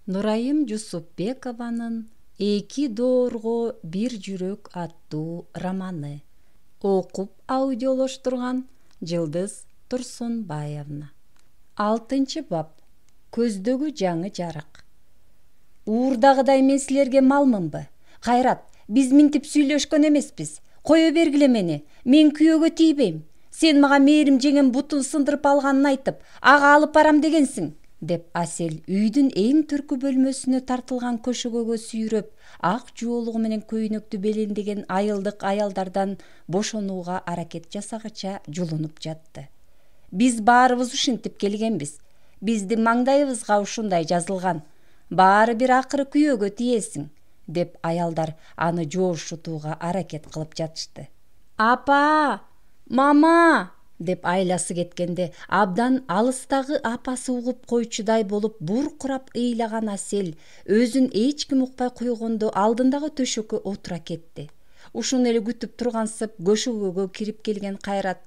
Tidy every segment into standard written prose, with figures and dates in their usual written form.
Нурайым Жусупбекованын «Эки доорго бир жүрөк» аттуу романы. Окуп аудиолоштурган Жылдыз Турсунбаевна. 6-бап. Көздөгү жаңы жарык. Уурдагыдай мен силерге малмынбы? Кайрат, биз минтип сүйлөшкөн эмеспиз. Кое бергиле мени. Мен күйөөгө тийбейм. Сен мага мээрим жеңем бутун сындырып алганын айтып, ага алып барам дегенсиң, деп Асел үйдүн эң түркү бөлмөсүнө тартылган көшөгөгө сүйрөп, ак жуолугу менен көйнөктү белиндеген айылдык аялдардан бошонууга аракет жасагыча жулунуп жатты. Биз баарыбыз ушинтип келгенбиз. Биздин маңдайыбызга ушундай жазылган. Баары бир акыры күйөөгө тиесиң, деп аялдар аны жоошутууга аракет кылып жатышты. Апа! Мама! Деп айласы кеткенде абдан алыстагы апасы угуп койчудай болуп буркурап ыйлаган Асел өзүн эч ким укпай койгондо алдындагы төшөккө отура кетти. Ушуну эле күтүп тургансып көшөгөгө кирип келген Кайрат: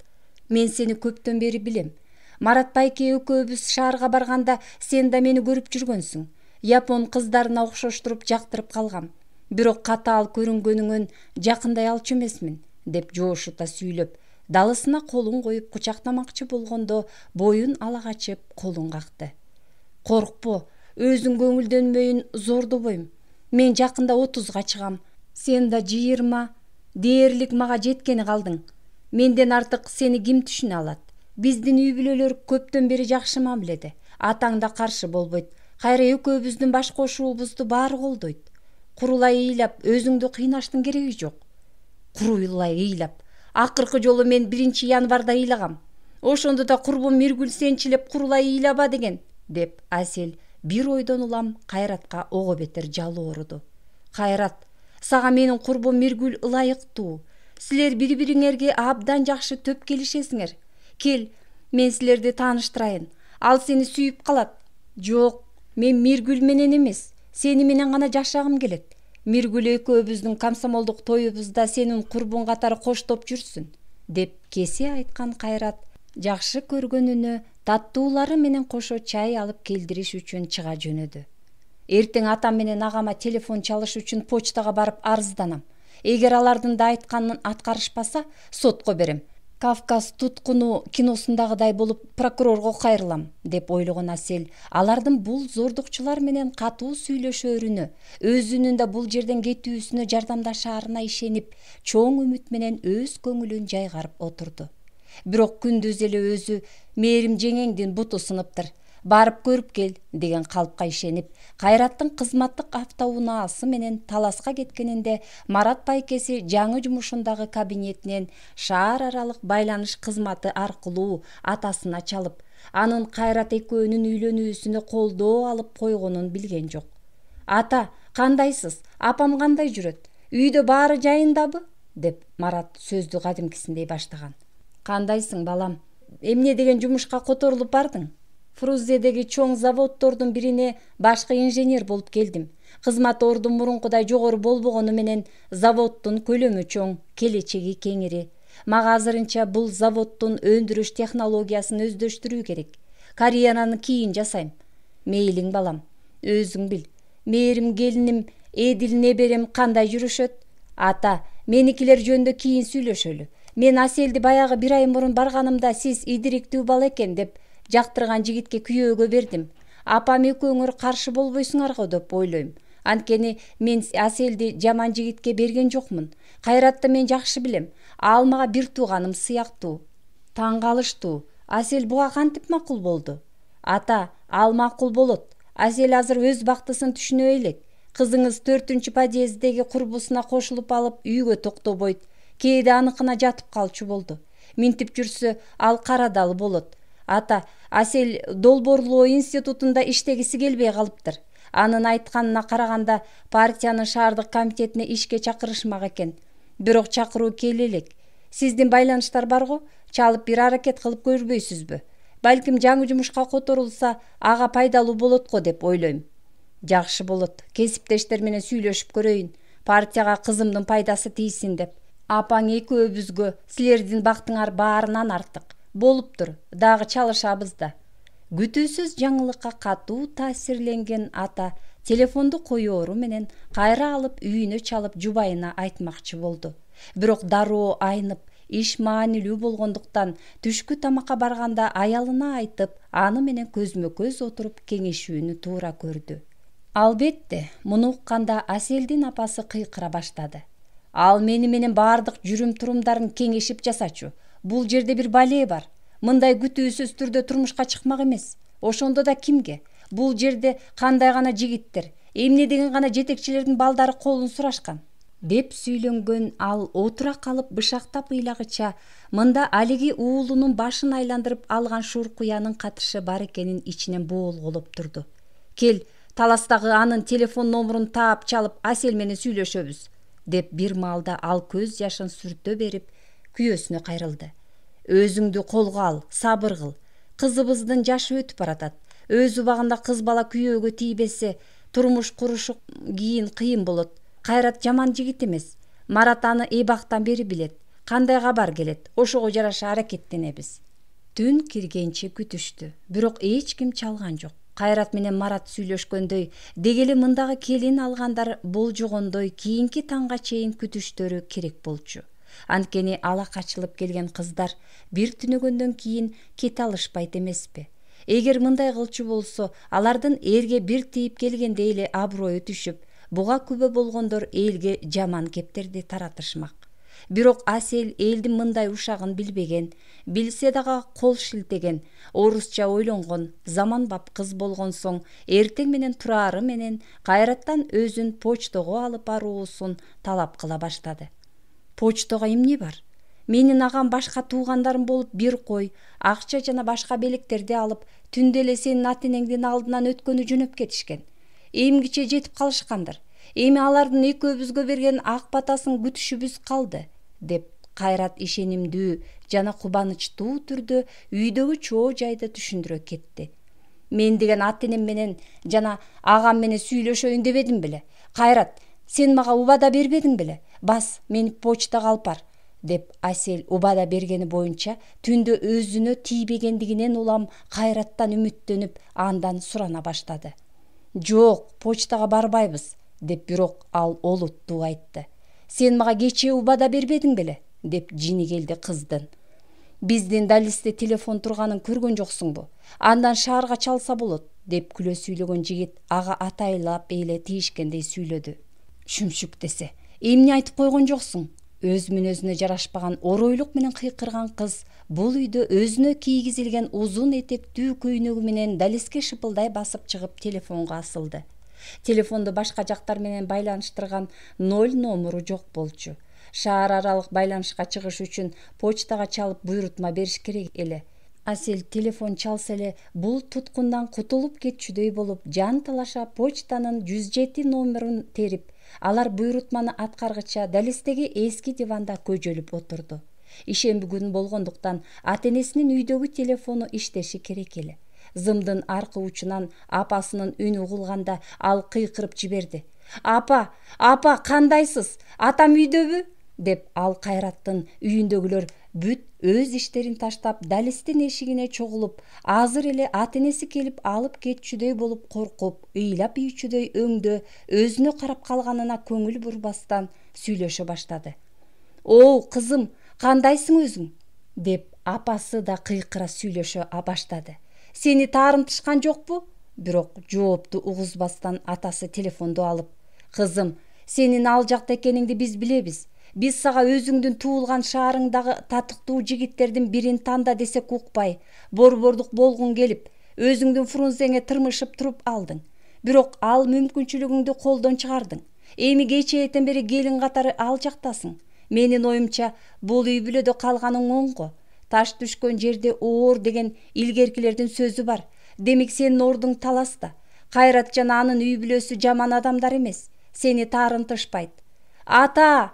«Мен сени көптөн бери билем. Марат байке экөөбүз шаарга барганда сен да мени көрүп жүргөнсүң. Япон кыздарына окшоштуруп жактырып калгам. Бирок катаал көрүнгөнүңөн жакындай алчу эмесмин», деп жоошута сүйлөп, далысына колун коюп кучактамакчы болгондо боюн ала качып колун какты. «Коркпо, өзүң көңүлдөнбөйүн зордобойм. Мен жакында 30га чыгам. Сен да 20. Дээрлик мага жеткени калдың. Менден артык сени ким түшүнө алат? Биздин үй бүлөлөр көптөн бери жакшы мамиледе. Атаң да каршы болбойт. Кайра экөөбүздүн баш кошуубузду баары колдойт. Курулай ыйлап өзүңдү кыйнаштын кереги жок». «Курулай ыйлап? Акыркы жолу мен 1-январда ыйлагам. Ошондо да курбум Миргүл сенчилеп курулай ыйлаба деген», деп Асел бир ойдон улам Кайратка ого бетер жалоо уруду. «Кайрат, сага менин курбум Миргүл ылайыктуу. Силер бири-бириңерге абдан жакшы төп келишесиңер. Кел, мен силерди тааныштырайын. Ал сени сүйүп калат». «Жок, мен Миргүл менен эмес, сени менен гана жашагым келет. Миргүл экөөбүздүн комсомолдук тоюбузда сенин курбуң катары коштоп жүрсүн», деп кесе айткан Кайрат жакшы көргөнүнө таттуулары менен кошо чай алып келдириш үчүн чыга жөнөдү. «Эртең атам менен агама телефон чалыш үчүн почтага барып арызданам. Эгер алардын да айтканын аткарышпаса, сотко берем. Кавказ туткуну киносундагыдай болуп прокурорго кайрылам», деп ойлогон Асел алардын бул зордукчулар менен катуу сүйлөшөөрүнө, өзүнүн да бул жерден кетүүсүнө жардамдашаарына ишенип, чоң үмүт менен өз көңүлүн жайгарып отурду. Бирок күндүз эле өзү «Мээрим жеңеңдин буту сыныптыр. Барып көрүп кел» деген калпка ишенип, Кайраттын кызматтык автоунаасы менен таласка кеткенинде Марат байкеси жаңы жумушундагы кабинетинен шаар аралык байланыш кызматы аркылуу атасына чалып, анын Кайрат экөөнүн үйлөнүүсүнө колдоо алып койгонун билген жок. «Ата, кандайсыз? Апам кандай жүрөт? Үйдө баары жайындабы?» деп Марат сөздү кадимкисиндей баштаган. «Кандайсың, балам? Эмне деген жумушка которулуп бардың?» «Фрузедеги чоң заводдордун бирине башкы инженер болуп келдим. Кызмат ордум мурункудай жогору болбогону менен заводдун көлөмү чоң, келечеги кеңири. Мага азырынча бул заводдун өндүрүш технологиясын өздөштүрүү керек. Карьераны кийин жасайм». «Мейлиң, балам. Өзүң бил. Мээрим келиним, Эдил неберем кандай жүрүшөт?» «Ата, меникилер жөнүндө кийин сүйлөшөлү. Мен Аселди баягы 1 ай мурун барганымда сиз идириктүү бала экен деп жактырган жигитке күйөөгө бердим. Апам экөөңөр каршы болбойсуңар го деп ойлойм. Анткени мен Аселди жаман жигитке берген жокмун. Кайратты мен жакшы билем. Ал мага бир тууганым сыяктуу». Таң калыштуу. Асел буга кантип макул болду? «Ата, ал макул болот. Асел азыр өз бактысын түшүнө элек. Кызыңыз 4-подъездеги курбусуна кошулуп алып үйгө токтобойт. Кээде аныкына жатып калчу болду. Минтип жүрсө ал карадалы болот. Ата, Асел долбоорлоо институтунда иштегиси келбей калыптыр. Анын айтканына караганда партиянын шаардык комитетине ишке чакырышмак экен. Бирок чакыруу келе элек. Сиздин байланыштар барго? Чалып бир аракет кылып көрбөйсүзбү? Балким жаңы жумушка которулса, ага пайдалуу болот го деп ойлойм». «Жакшы болот. Кесиптештер менен сүйлөшүп көрөйүн. Партияга кызымдын пайдасы тийсин» деп. «Апаң экөөбүзгө силердин бактыңар баарынан артык. Болуптур, дагы чалышабыз да. Күтүүсүз жаңылыкка катуу таасирленген ата телефонду коёору менен кайра алып үйүнө чалып жубайына айтмакчы болду. Бирок дароо айнып, иш маанилүү болгондуктан түшкү тамакка барганда аялына айтып, аны менен көзмө көз отуруп кеңешүүнү туура көрдү. Албетте, муну укканда Аселдин апасы кыйкыра баштады. Ал менен баардык жүрүм-турумдарын кеңешип жасачу. Бул жерде бир бале бар. Мындай күтүүсүз түрдө турмушка чыкмак эмес. Ошондо да кимге? Бул жерде кандай гана жигиттер, эмне деген гана жетекчилердин балдары колун сурашкан, деп сүйлөнгөн ал отура калып бышактап ыйлагыча, мында алиги уулунун башын айландырып алган Шуркуянын катышы бар экенин ичинен боолголоп турду. Кел, таластагы анын телефон номурун таап чалып Асел менен сүйлөшөбүз, деп бир маалда ал көз жашын сүртө берип күйөөсүнө кайрылды. Өзүңдү колго ал, сабыр кыл. Кызыбыздын жашы өтүп баратат. Өз убагында кыз бала күйөөгө тийбесе, турмуш курушу кийин кыйын болот. Кайрат жаман жигит эмес. Марат аны эбактан бери билет. Кандай кабар келет, ошого жараша аракеттенебиз. Түн киргенче күтүштү, бирок эч ким чалган жок. Кайрат менен Марат сүйлөшкөндөй, дегеле мындагы келин алгандар болжогондой кийинки таңга чейин күтүштөрү керек болчу. Анткени ала качылып келген кыздар бир түнөгөндөн кийин кете алышпайт эмеспи. Эгер мындай кылчу болсо, алардын эрге бир тийип келгендей эле аброю түшүп, буга күбө болгондор элге жаман кептерди таратышмак. Бирок Асел элдин мындай ушагын билбеген, билсе дагы кол шилтеген, орусча ойлонгон, заманбап кыз болгон соң, эртең менен турары менен Кайраттан өзүн почтого алып баруусун талап кыла баштады. Почтого эмне бар? Менин агам башка туугандарым болуп бир кой, акча жана башка белектерди алып, түндө эле сенин ата-энеңдин алдынан өткөнү жөнөп кетишкен. Эмгиче жетип калышкандыр. Эми алардын экөөбүзгө берген ак батасын күтүшүбүз калды, деп Кайрат ишенимдүү жана кубанычтуу түрдө үйдөгү чоо жайды түшүндүрө кетти. Мен деген ата-энем менен жана агам менен сүйлөшөйүн дебедим беле? Кайрат, сен мага убада бербедиң беле? Бас, мени почтага алып бар, деп Асел убада бергени боюнча түндө өзүнө тийбегендигинен улам Кайраттан үмүттөнүп, андан сурана баштады. Жок, почтага барбайбыз, деп бирок ал олуттуу айтты. Сен мага кечээ убада бербедиң беле? Деп жини келди кыздын. Биздин далисте телефон турганын көргөн жоксуңбу? Андан шаарга чалса болот, деп күлө сүйлөгөн жигит ага атайлап эле тийишкендей сүйлөдү. Шүмшүк десе, эмне айтып койгон жоксуң? Өз мүнөзүнө жарашпаган оройлук менен кыйкырган кыз бул үйдө өзүнө кийгизилген узун этектүү көйнөгү менен далиске шыпылдай басып чыгып телефонго асылды. Телефонду башка жактар менен байланыштырган 0 номуру жок болчу. Шаар аралык байланышка чыгыш үчүн почтага чалып буйрутма бериш керек эле. Асел телефон чалса эле бул туткундан кутулуп кетчүдөй болуп, жан талаша почтанын 107 номерун терип, алар буйрутманы аткаргыча далистеги эски диванда көжөлүп отурду. Ишемби күн болгондуктан ата-энесинин үйдөгү телефону иштеши керек эле. Зымдын аркы учунан апасынын үнү угулганда ал кыйкырып жиберди. Апа, кандайсыз? Атам үйдөбү? Деп ал Кайраттын үйүндөгүлөр бүт өз иштерин таштап далистин эшигине чогулуп, азыр эле ата-энеси келип алып кетчүдөй болуп коркуп, ыйлап ийчүдөй өңдө өзүнө карап калганына көңүл бурбастан сүйлөшө баштады. О, кызым, кандайсың өзүң? Деп апасы да кыйкыра сүйлөшө баштады. Сени таарынтышкан жокпу? Бирок жоопту угузбастан атасы телефонду алып, кызым, сенин ал жакта экениңди биз билебиз. Биз сага өзүңдүн туулган шаарыңдагы татыктуу жигиттердин бирин танда десек укпай, борбордук болгуң келип, өзүңдүн Фрунзеңе тырмышып туруп алдың. Бирок ал мүмкүнчүлүгүңдү колдон чыгардың. Эми кечээден бери келин катары ал жактасың. Менин оюмча, бул үй бүлөдө калганың оңго. Таш түшкөн жерде оор деген илгеркилердин сөзү бар. Демек сенин ордуң таласта. Кайрат жана анын үй бүлөсү жаман адамдар эмес. Сени таарынтышпайт. Ата!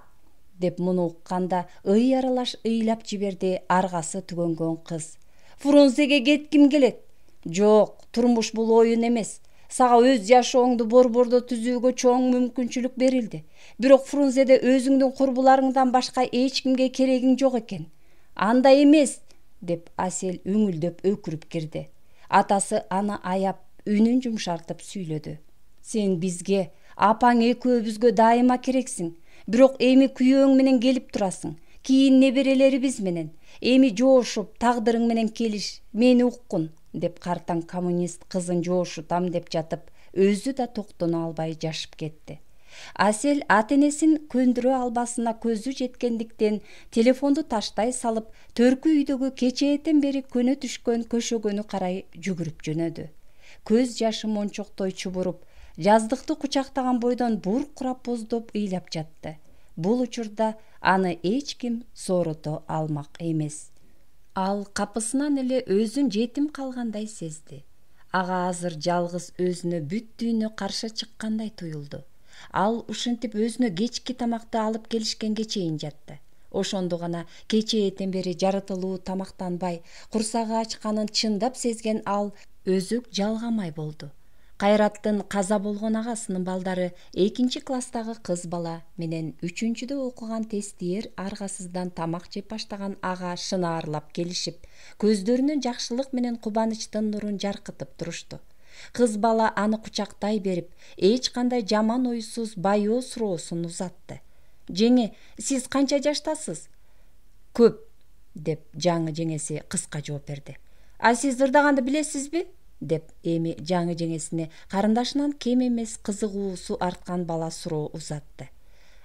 Деп муну укканда ый аралаш ыйлап жиберди аргасы түгөнгөн кыз. Фрунзеге кетким келет. Жок, турмуш бул оюн эмес. Сага өз жашооңду борбордо түзүүгө чоң мүмкүнчүлүк берилди. Бирок Фрунзеде өзүңдүн курбуларыңдан башка эч кимге керегиң жок экен. Андай эмес, деп Асел үңүлдөп өкүрүп кирди. Атасы аны аяп, үнүн жумшартып сүйлөдү. Сен бизге, апаң экөөбүзгө дайыма керексиң. Бирок эми күйөөң менен келип турасың. Кийин неберелерибиз менен. Эми жоошуп, тагдырың менен келиш, мени уккун, деп картаң коммунист кызын жоошутам деп жатып, өзү да токтоно албай жашып кетти. Асел ата-энесин көндүрө албасына көзү жеткендиктен телефонду таштай салып, төркү үйдөгү кечээден бери көнө түшкөн көшөгөнү карай жүгүрүп жөнөдү. Көз жашы мончоктой чубуруп, жаздыкты кучактаган бойдон буркурап боздоп ыйлап жатты. Бул учурда аны эч ким соорото алмак эмес. Ал капысынан эле өзүн жетим калгандай сезди. Ага азыр жалгыз өзүнө бүт дүйнө каршы чыккандай туюлду. Ал ушинтип өзүнө кечки тамакты алып келишкенге чейин жатты. Ошондо гана кечээден бери жарытылуу тамактанбай, курсагы ачканын чындап сезген ал өзүк жалгамай болду. Кайраттын каза болгон агасынын балдары 2-класстагы кыз бала менен 3-дө окуган тестиер аргасыздан тамак жеп баштаган ага шынаарлап келишип, көздөрүнөн жакшылык менен кубанычтын нурун жаркытып турушту. Кыз бала аны кучактай берип, эч кандай жаман ойсуз байоо суроосун узатты. «Жеңе, сиз канча жаштасыз?» «Көп», деп жаңы жеңеси кыска жооп берди. «А сиз ырдаганды билесизби?» деп эми жаңы жеңесине карындашынан кем эмес кызыгуусу арткан бала суроо узатты.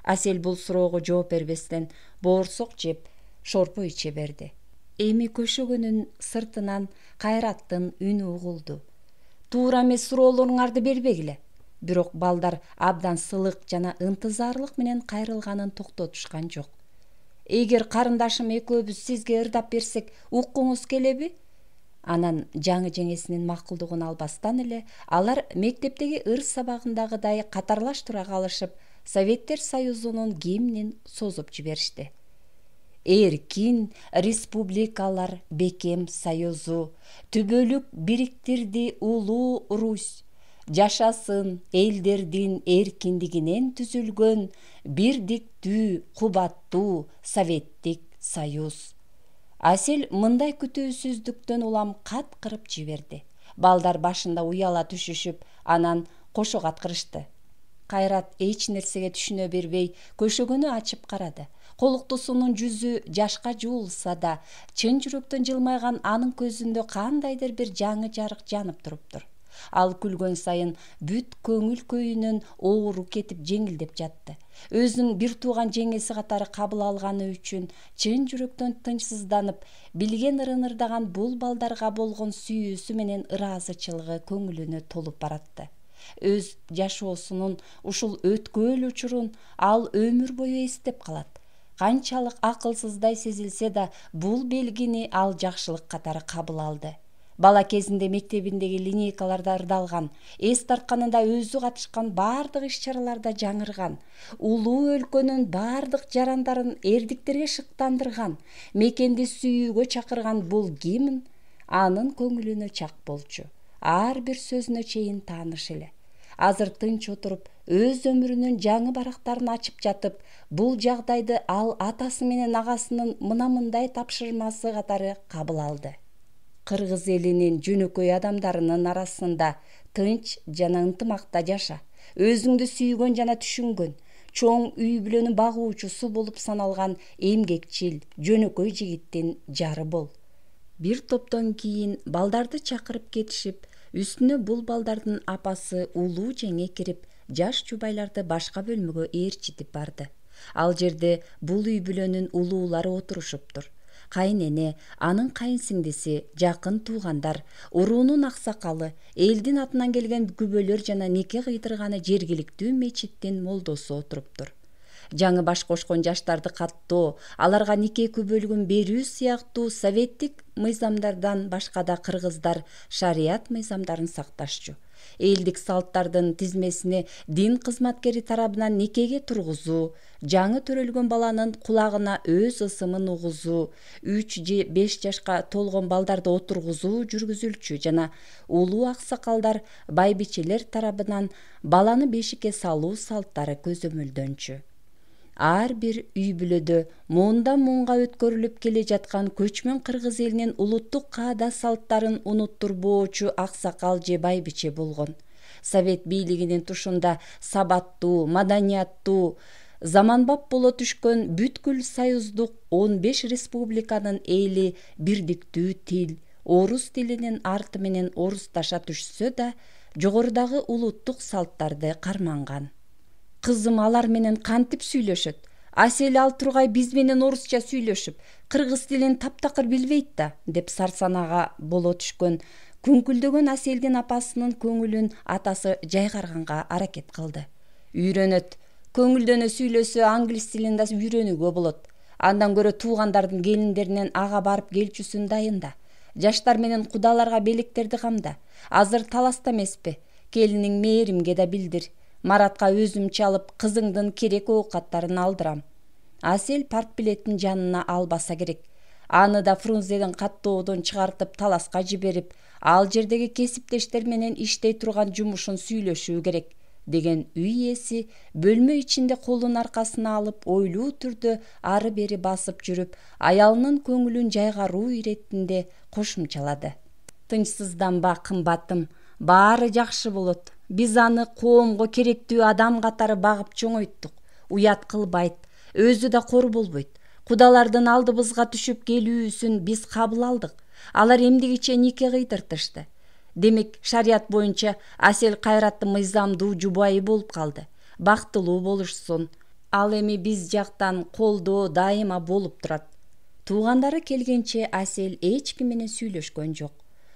Асел бул суроого жооп бербестен боорсок жеп, шорпо иче берди. Эми көшөгөнүн сыртынан Кайраттын үнү угулду. «Туура эмес суроолоруңарды бербегиле». Бирок балдар абдан сылык жана ынтызарлык менен кайрылганын токтотушкан жок. «Эгер карындашым экөөбүз сизге ырдап берсек, уккуңуз келеби?» Анан жаңы жеңесинин макулдугун албастан эле алар мектептеги ыр сабагындагыдай катарлаш тура калышып, Советтер Союзунун гимнин созуп жиберишти. «Эркин республикалар бекем союзу, түбөлүк бириктирди улуу Русь. Жашасын элдердин эркиндигинен түзүлгөн бирдиктүү, кубаттуу Советтик Союз». Асел мындай күтүүсүздүктөн улам кат кырып жиберди. Балдар башында уяла түшүшүп, анан кошо каткырышты. Кайрат эч нерсеге түшүнө бербей, көшөгөнү ачып карады. Колуктусунун жүзү жашка жуулса да, чын жүрөктөн жылмайган анын көзүндө кандайдыр бир жаңы жарык жанып туруптур. Ал күлгөн сайын бүт көңүл көйүнөн оору кетип жеңилдеп жатты. Өзүн бир тууган жеңеси катары кабыл алганы үчүн чын жүрөктөн тынчсызданып, билген ырын ырдаган бул балдарга болгон сүйүүсү менен ыраазычылыгы көңүлүнө толуп баратты. Өз жашоосунун ушул өткөөл учурун ал өмүр бою эстеп калат. Канчалык акылсыздай сезилсе да, бул белгини ал жакшылык катары кабыл алды. Бала кезинде мектебиндеги линейкаларда ырдалган, эс тартканында өзү катышкан бардык иш-чараларда жаңырган, улуу өлкөнүн бардык жарандарын эрдиктерге шыктандырган, мекенди сүйүүгө чакырган бул гимн анын көңүлүнө чак болчу. Ар бир сөзүнө чейин тааныш эле. Азыр тынч отуруп, өз өмүрүнүн жаңы барактарын ачып жатып, бул жагдайды ал атасы менен агасынын мындай тапшырмасы катары кабыл алды. Кыргыз элинин жөнөкөй адамдарынын арасында тынч жана ынтымакта жаша. Өзүңдү сүйгөн жана түшүнгөн, чоң үй бүлөнү багуучусу болуп саналган эмгекчил, жөнөкөй жигиттин жары бол. Бир топтон кийин балдарды чакырып кетишип, үстүнө бул балдардын апасы улуу жеңе кирип, жаш жубайларды башка бөлмөгө ээрчитип барды. Ал жерде бул үй бүлөнүн улуулары отурушуптур. Кайнене, анын кайынсиңдиси, жакын туугандар, уруунун аксакалы, элдин атынан келген күбөлөр жана нике кыйдырганы жергиликтүү мечиттин молдосу отуруптур. Жаңы баш кошкон жаштарды каттоо, аларга нике күбөлүгүн берүү сыяктуу советтик мыйзамдардан башка да кыргыздар шарият мыйзамдарын сакташчу. Элдик салттардын тизмесине дин кызматкери тарабынан никеге тургузуу, жаңы төрөлгөн баланын кулагына өз ысымын угузуу, 3 же 5 жашка толгон балдарды отургузуу жүргүзүлчү жана улуу аксакалдар, байбичелер тарабынан баланы бешикке салуу салттары көзөмөлдөнчү. ар бир үй бүлөдө муундан муунга өткөрүлүп келе жаткан көчмөн кыргыз элинин улуттук каада салттарын унуттурбоочу аксакал же байбиче болгон. Совет бийлигинин тушунда сабаттуу, маданияттуу, заманбап боло түшкөн бүткүл союздук 15 республиканын эли бирдиктүү тил, орус тилинин арты менен орусташа түшсө да, жогорудагы улуттук салттарды карманган. Кызым алар менен кантип сүйлөшөт? Асел ал тургай биз менен орусча сүйлөшүп, кыргыз тилин таптакыр билбейт да, деп сарсанага боло түшкөн күңкүлдөгөн Аселдин апасынын көңүлүн атасы жайгарганга аракет кылды. Үйрөнөт, көңүлдөнө сүйлөсө англис тилин да үйрөнүүгө болот. Андан көрө туугандардын келиндеринен ага барып келчүсүн дайында. Жаштар менен кудаларга белектерди камда. Азыр таласта эмеспи? Келиниң мээримге да билдир. Маратка өзүм чалып, кызыңдын керек оокаттарын алдырам. Асел партбилеттин жанына албаса керек. Аны да Фрунзеден каттоодон чыгартып таласка жиберип, ал жердеги кесиптештер менен иштей турган жумушун сүйлөшүү керек, деген үй ээси бөлмө ичинде колун аркасына алып ойлуу түрдө ары бери басып жүрүп, аялынын көңүлүн жайгаруу иретинде кошумчалады. Тынчсызданба, кымбатым, баары жакшы болот. Биз аны коомго керектүү адам катары багып чоңойттук. Уят кылбайт, өзү да кор болбойт. Кудалардын алдыбызга түшүп келүүсүн биз кабыл алдык. Алар эмдигиче нике кыйдыртышты. Демек, шарият боюнча Асел кайраттын мыйзамдуу жубайы болуп калды. Бактылуу болушсун. Ал эми биз жактан колдоо дайыма болуп турат. Туугандары келгенче Асел эч ким менен сүйлөшкөн жок.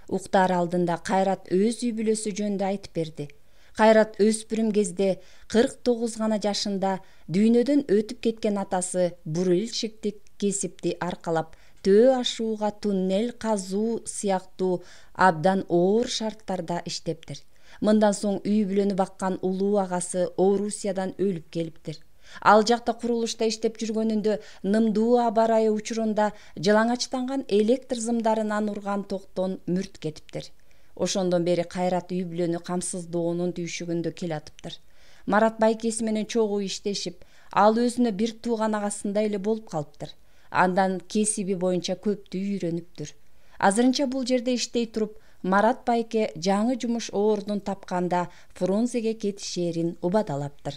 Уктар алдында Кайрат өз үй бүлөсү жөнүндө айтып берди. Кайрат өспүрүм кезде 49 гана жашында дүйнөдөн өтүп кеткен атасы бурильщиктик кесипти аркалап төө ашууга туннель казуу сыяктуу абдан оор шарттарда иштептир. Мындан соң үй бүлөнү баккан улуу агасы Орусиядан өлүп келиптир. Ал жакта курулушта иштеп жүргөнүндө нымдуу аба ырайы учурунда жалаңачтанган электр зымдарынан урган токтон мүрт кетиптир. Ошондон бери Кайрат үй бүлөнү камсыздоонун түйшүгүндө келатыптыр. Марат байкеси менен чогуу иштешип, ал өзүнө бир тууган агасындай эле болуп калыптыр. Андан кесиби боюнча көптү үйрөнүптүр. Азырынча бул жерде иштей туруп, Марат байке жаңы жумуш ордун тапканда Фрунзеге кетишээрин убадалаптыр.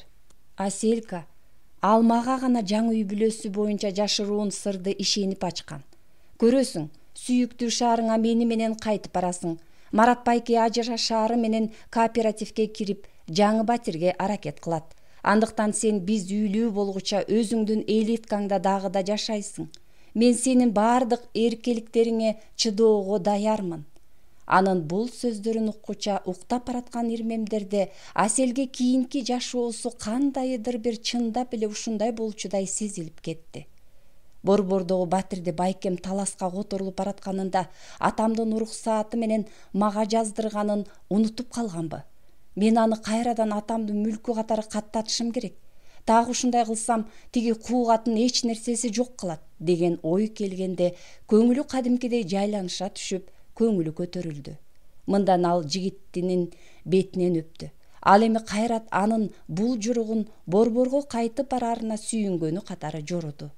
Аселка, ал мага гана жаңы үй бүлөсү боюнча жашыруун сырды ишенип ачкан. Көрөсүң, сүйүктүү шаарыңа мени менен кайтып барасың. Марат байке ажырашаары менен кооперативге кирип, жаңы батирге аракет кылат. Андыктан сен биз үйлүү болгуча өзүңдүн элиткаңда дагы да жашайсың. Мен сенин баардык эркеликтериңе чыдоого даярмын. Анын бул сөздөрүн уккуча уктап бараткан ирмемдерде Аселге кийинки жашоосу кандайдыр бир чындап эле ушундай болчудай сезилип кетти. Борбордогу батирди байкем таласка которулуп баратканында атамдын уруксааты менен мага жаздырганын унутуп калганбы? Мен аны кайрадан атамдын мүлкү катары каттатышым керек. Дагы ушундай кылсам, тиги куугаттын эч нерсеси жок калат, деген ой келгенде көңүлү кадимкидей жайланыша түшүп, көңүлү көтөрүлдү. Мындан ал жигиттинин бетинен өптү. Ал эми Кайрат анын бул журугун борборго кайтып бараарына сүйүнгөнү катары жоруду.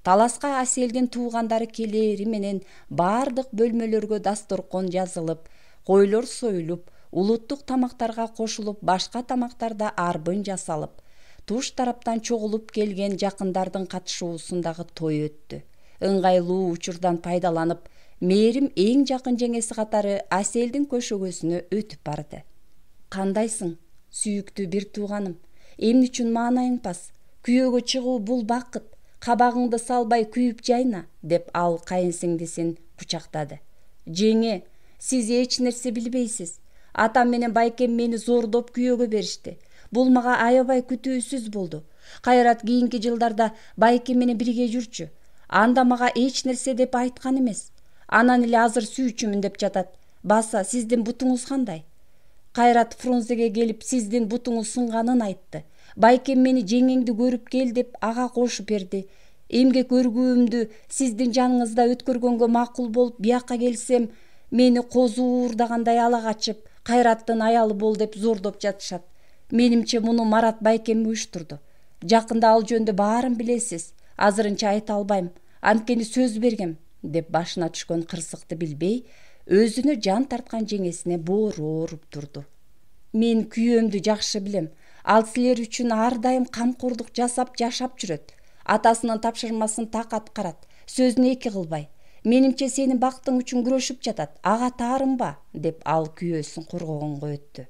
Таласка Аселдин туугандары келери менен баардык бөлмөлөргө дасторкон жазылып, койлор союлуп, улуттук тамактарга кошулуп, башка тамактарда арбын жасалып, туш тараптан чогулуп келген жакындардын катышуусундагы той өттү. Ыңгайлуу учурдан пайдаланып, Мээрим эң жакын жеңеси катары Аселдин көшөгөсүнө өтүп барды. Кандайсың, сүйүктүү бир тууганым? Эмне үчүн маанайың пас? Күйөөгө чыгуу бул бакыт. Кабагыңды салбай күйүп жайна, деп ал кайынсиңдисин кучактады. Жеңе, сиз эч нерсе билбейсиз. Атам менен байкем мени зордоп күйөөгө беришти. Бул мага аябай күтүүсүз болду. Кайрат кийинки жылдарда байкем менен бирге жүрчү. Анда мага эч нерсе деп айткан эмес. Анан эле азыр сүйчүмүн деп жатат. Баса, сиздин бутуңуз кандай? Кайрат Фрунзеге келип сиздин бутуңуз сынганын айтты. Байкем мени жеңеңди көрүп кел деп ага кошуп берди. Эмгек өргүүмдү сиздин жаныңызда өткөргөнгө макул болуп бияка келсем, мени козу уурдагандай ала качып, Кайраттын аялы бол деп зордоп жатышат. Менимче муну Марат байкем уюштурду. Жакында ал жөнүндө баарын билесиз. Азырынча айта албайм. Анткени сөз бергем, деп башына түшкөн кырсыкты билбей, өзүнө жан тарткан жеңесине боору ооруп турду. Мен күйөөмдү жакшы билем. Ал силер үчүн ар дайым камкордук жасап жашап жүрөт. Атасынын тапшырмасын так аткарат. Сөзүн эки кылбай. Менимче сенин бактың үчүн күрөшүп жатат. Ага таарынба, деп ал күйөөсүн коргогонго өттү.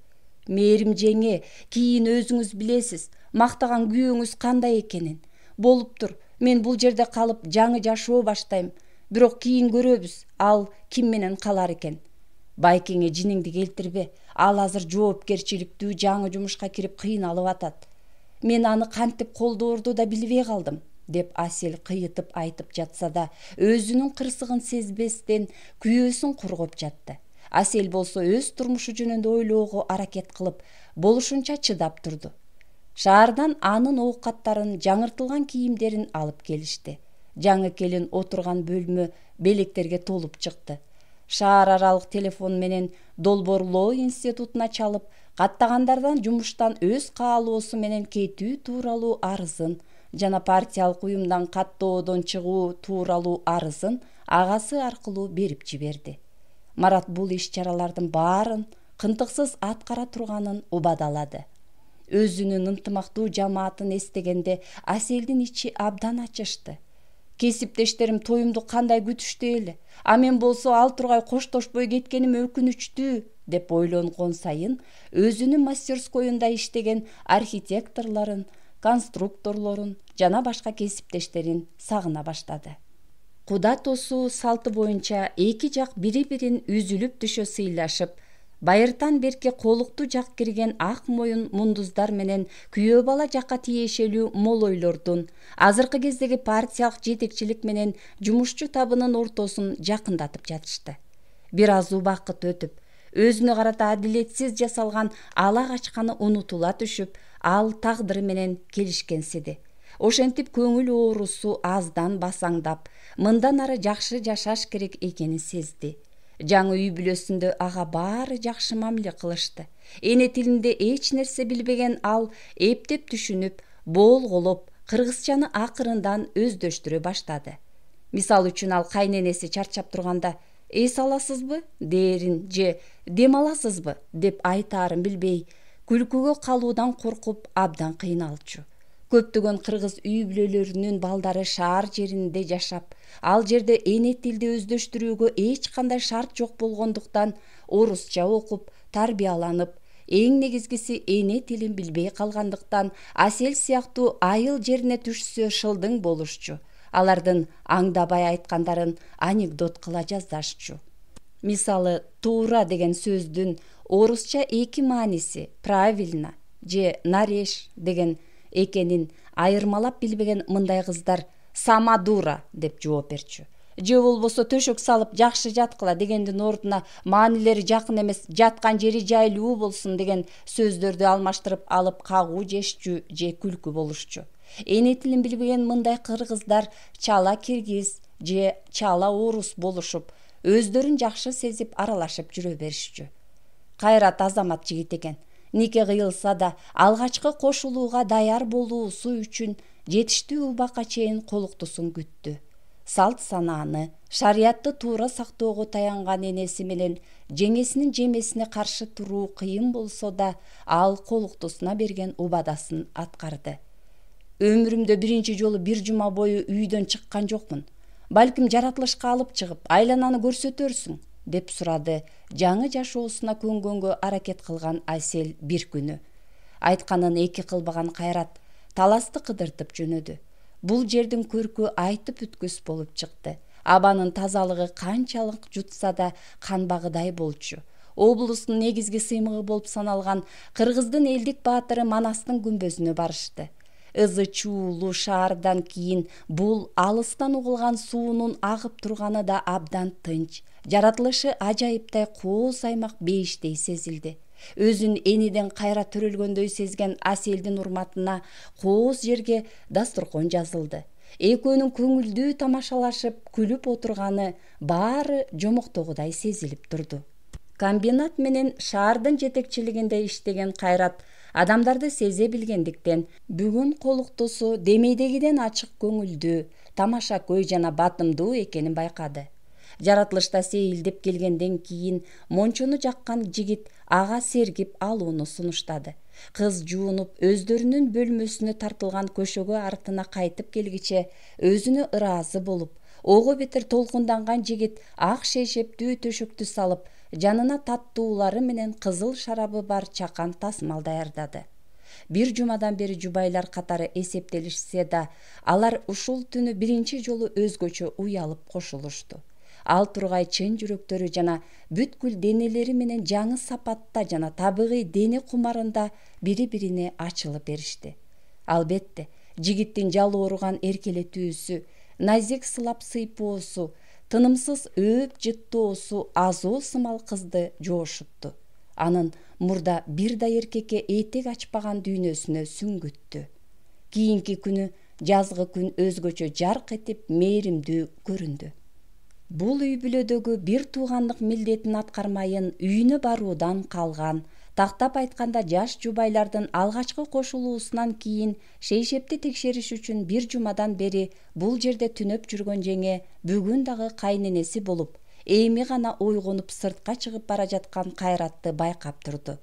Мээрим жеңе, кийин өзүңүз билесиз, мактаган күйөөңүз кандай экенин. Болуптур, мен бул жерде калып жаңы жашоо баштайм. Бирок кийин көрөбүз, ал ким менен калар экен. Байкеңе жиниңди келтирбе. Ал азыр жоопкерчиликтүү жаңы жумушка кирип кыйналып атат. Мен аны кантип колдоорду да билбей калдым, деп Асель кыйытып айтып жатса да, өзүнүн кырсыгын сезбестен күйөөсүн коргоп жатты. Асель болсо өз турмушу жөнүндө ойлоого аракет кылып, болушунча чыдап турду. Шаардан анын оокаттарын, жаңыртылган кийимдерин алып келишти. Жаңы келин отурган бөлмө белектерге толуп чыкты. Шаар аралык телефон менен долбоорлоо институтуна чалып, каттагандардан жумуштан өз каалоосу менен кетүү тууралуу арызын жана партиялык уюмдан каттоодон чыгуу тууралуу арызын агасы аркылуу берип жиберди. Марат бул иш-чаралардын баарын кынтыксыз аткара турганын убадалады. Өзүнүн ынтымактуу жамаатын эстегенде Аселдин ичи абдан ачышты. Кесиптештерим тоюмду кандай күтүштү эле. А мен болсо ал тургай коштошпой кеткеним өкүнүчтүү, деп ойлонгон сайын өзүнүн мастерскойунда иштеген архитекторлорун, конструкторлорун жана башка кесиптештерин сагына баштады. Куда тосуу салты боюнча эки жак бири-бирин үзүлүп түшө сыйлашып, байыртан берке колукту жак кирген ак моюн мундуздар менен күйөө бала жакка тиешелүү молойлордун азыркы кездеги партиялык жетекчилик менен жумушчу табынын ортосун жакындатып жатышты. Бир аз убакыт өтүп, өзүнө карата адилетсиз жасалган ала качканы унутула түшүп, ал тагдыры менен келишкенсиди. Ошентип көңүл оорусу аздан басаңдап, мындан ары жакшы жашаш керек экенин сезди. Жаңы үй бүлөсүндө ага баары жакшы мамиле кылышты. Эне тилинде эч нерсе билбеген ал эптеп түшүнүп, болголоп, кыргызчаны акырындан өздөштүрө баштады. Мисалы үчүн ал кайненеси чарчап турганда «Эс аласызбы?» дээрин же «Дем аласызбы?» деп айтаарын билбей, күлкүгө калуудан коркуп абдан кыйналчу. Көптөгөн кыргыз үй бүлөлөрүнүн балдары шаар жеринде жашап, ал жерде эне тилди өздөштүрүүгө эч кандай шарт жок болгондуктан орусча окуп, тарбияланып, эң негизгиси эне тилин билбей калгандыктан Асель сыяктуу айыл жерине түшсө шылдың болушчу. Алардын аңдабай айткандарын анекдот кыла жаздашчу. Мисалы, туура деген сөздүн орусча эки мааниси правильно же нарежь деген экенин айырмалап билбеген мындай кыздар «сама дура» деп жооп берчү. Же болбосо төшөк салып жакшы жаткыла дегендин ордуна маанилери жакын эмес, жаткан жери жайлуу болсун деген сөздөрдү алмаштырып алып кагуу жешчү же күлкү болушчу. Эне тилин билбеген мындай кыргыздар чала киргиз же чала орус болушуп, өздөрүн жакшы сезип аралашып жүрө беришчү. Кайрат азамат жигит экен. Нике кыйылса да алгачкы кошулууга даяр болуусу үчүн жетиштүү убакка чейин колуктусун күттү. Салт санааны, шариятты туура сактоого таянган энеси менен жеңесинин жемесине каршы туруу кыйын болсо да, ал колуктусуна берген убадасын аткарды. Өмүрүмдө биринчи жолу бир жума бою үйдөн чыккан жокмун. Балким жаратылышка алып чыгып, айлананы көрсөтөрсүң, деп сурады жаңы жашоосуна көнгөнгө аракет кылган Асель бир күнү. Айтканын эки кылбаган Кайрат таласты кыдыртып жөнөдү. Бул жердин көркү айтып бүткүс болуп чыкты. Абанын тазалыгы канчалык жутса да канбагыдай болчу. Облустун негизги сыймыгы болуп саналган кыргыздын элдик баатыры Манастын күмбөзүнө барышты. Ызы чуулуу шаардан кийин бул алыстан угулган суунун агып турганы да абдан тынч, жаратылышы ажайыптай кооз аймак бейиштей сезилди. Өзүн эниден кайра төрөлгөндөй сезген Аселдин урматына кооз жерге дасторкон жазылды. Экөөнүн көңүлдүү тамашалашып, күлүп отурганы баары жомоктогудай сезилип турду. комбинат менен шаардын жетекчилигинде иштеген Кайрат адамдарды сезе билгендиктен бүгүн колуктусу демейдегиден ачык көңүлдүү, тамашакөй жана батымдуу экенин байкады. Жаратылышта сейилдеп келгенден кийин мончону жаккан жигит ага сергип алууну сунуштады. Кыз жуунуп өздөрүнүн бөлмөсүнө тартылган көшөгө артына кайтып келгиче өзүнө ыраазы болуп, ого бетер толкунданган жигит ак шейшептүү төшөктү салып, жанына таттуулары менен кызыл шарабы бар чакан тасмал даярдады. Бир жумадан бери жубайлар катары эсептелишсе да, алар ушул түнү биринчи жолу өзгөчө уялып кошулушту. Ал тургай чын жүрөктөрү жана бүткүл денелери менен жаңы сапатта жана табигый дене кумарында бири-бирине ачылып беришти. Албетте, жигиттин жалооруган эркелетүүсү, назик сылап сыйпоосу, тынымсыз өөп жыттоосу азуу сымал кызды жоошутту. Анын мурда бир да эркекке этек ачпаган дүйнөсүнө сүңгүттү. Кийинки күнү жазгы күн өзгөчө жарк этип, мээримдүү көрүндү. Бул үй бүлөдөгү бир туугандык милдетин аткармайын үйүнө баруудан калган, тактап айтканда жаш жубайлардын алгачкы кошулуусунан кийин шейшепти текшериш үчүн бир жумадан бери бул жерде түнөп жүргөн жеңе бүгүн дагы кайненеси болуп, эми гана ойгонуп сыртка чыгып бара жаткан Кайратты байкап турду.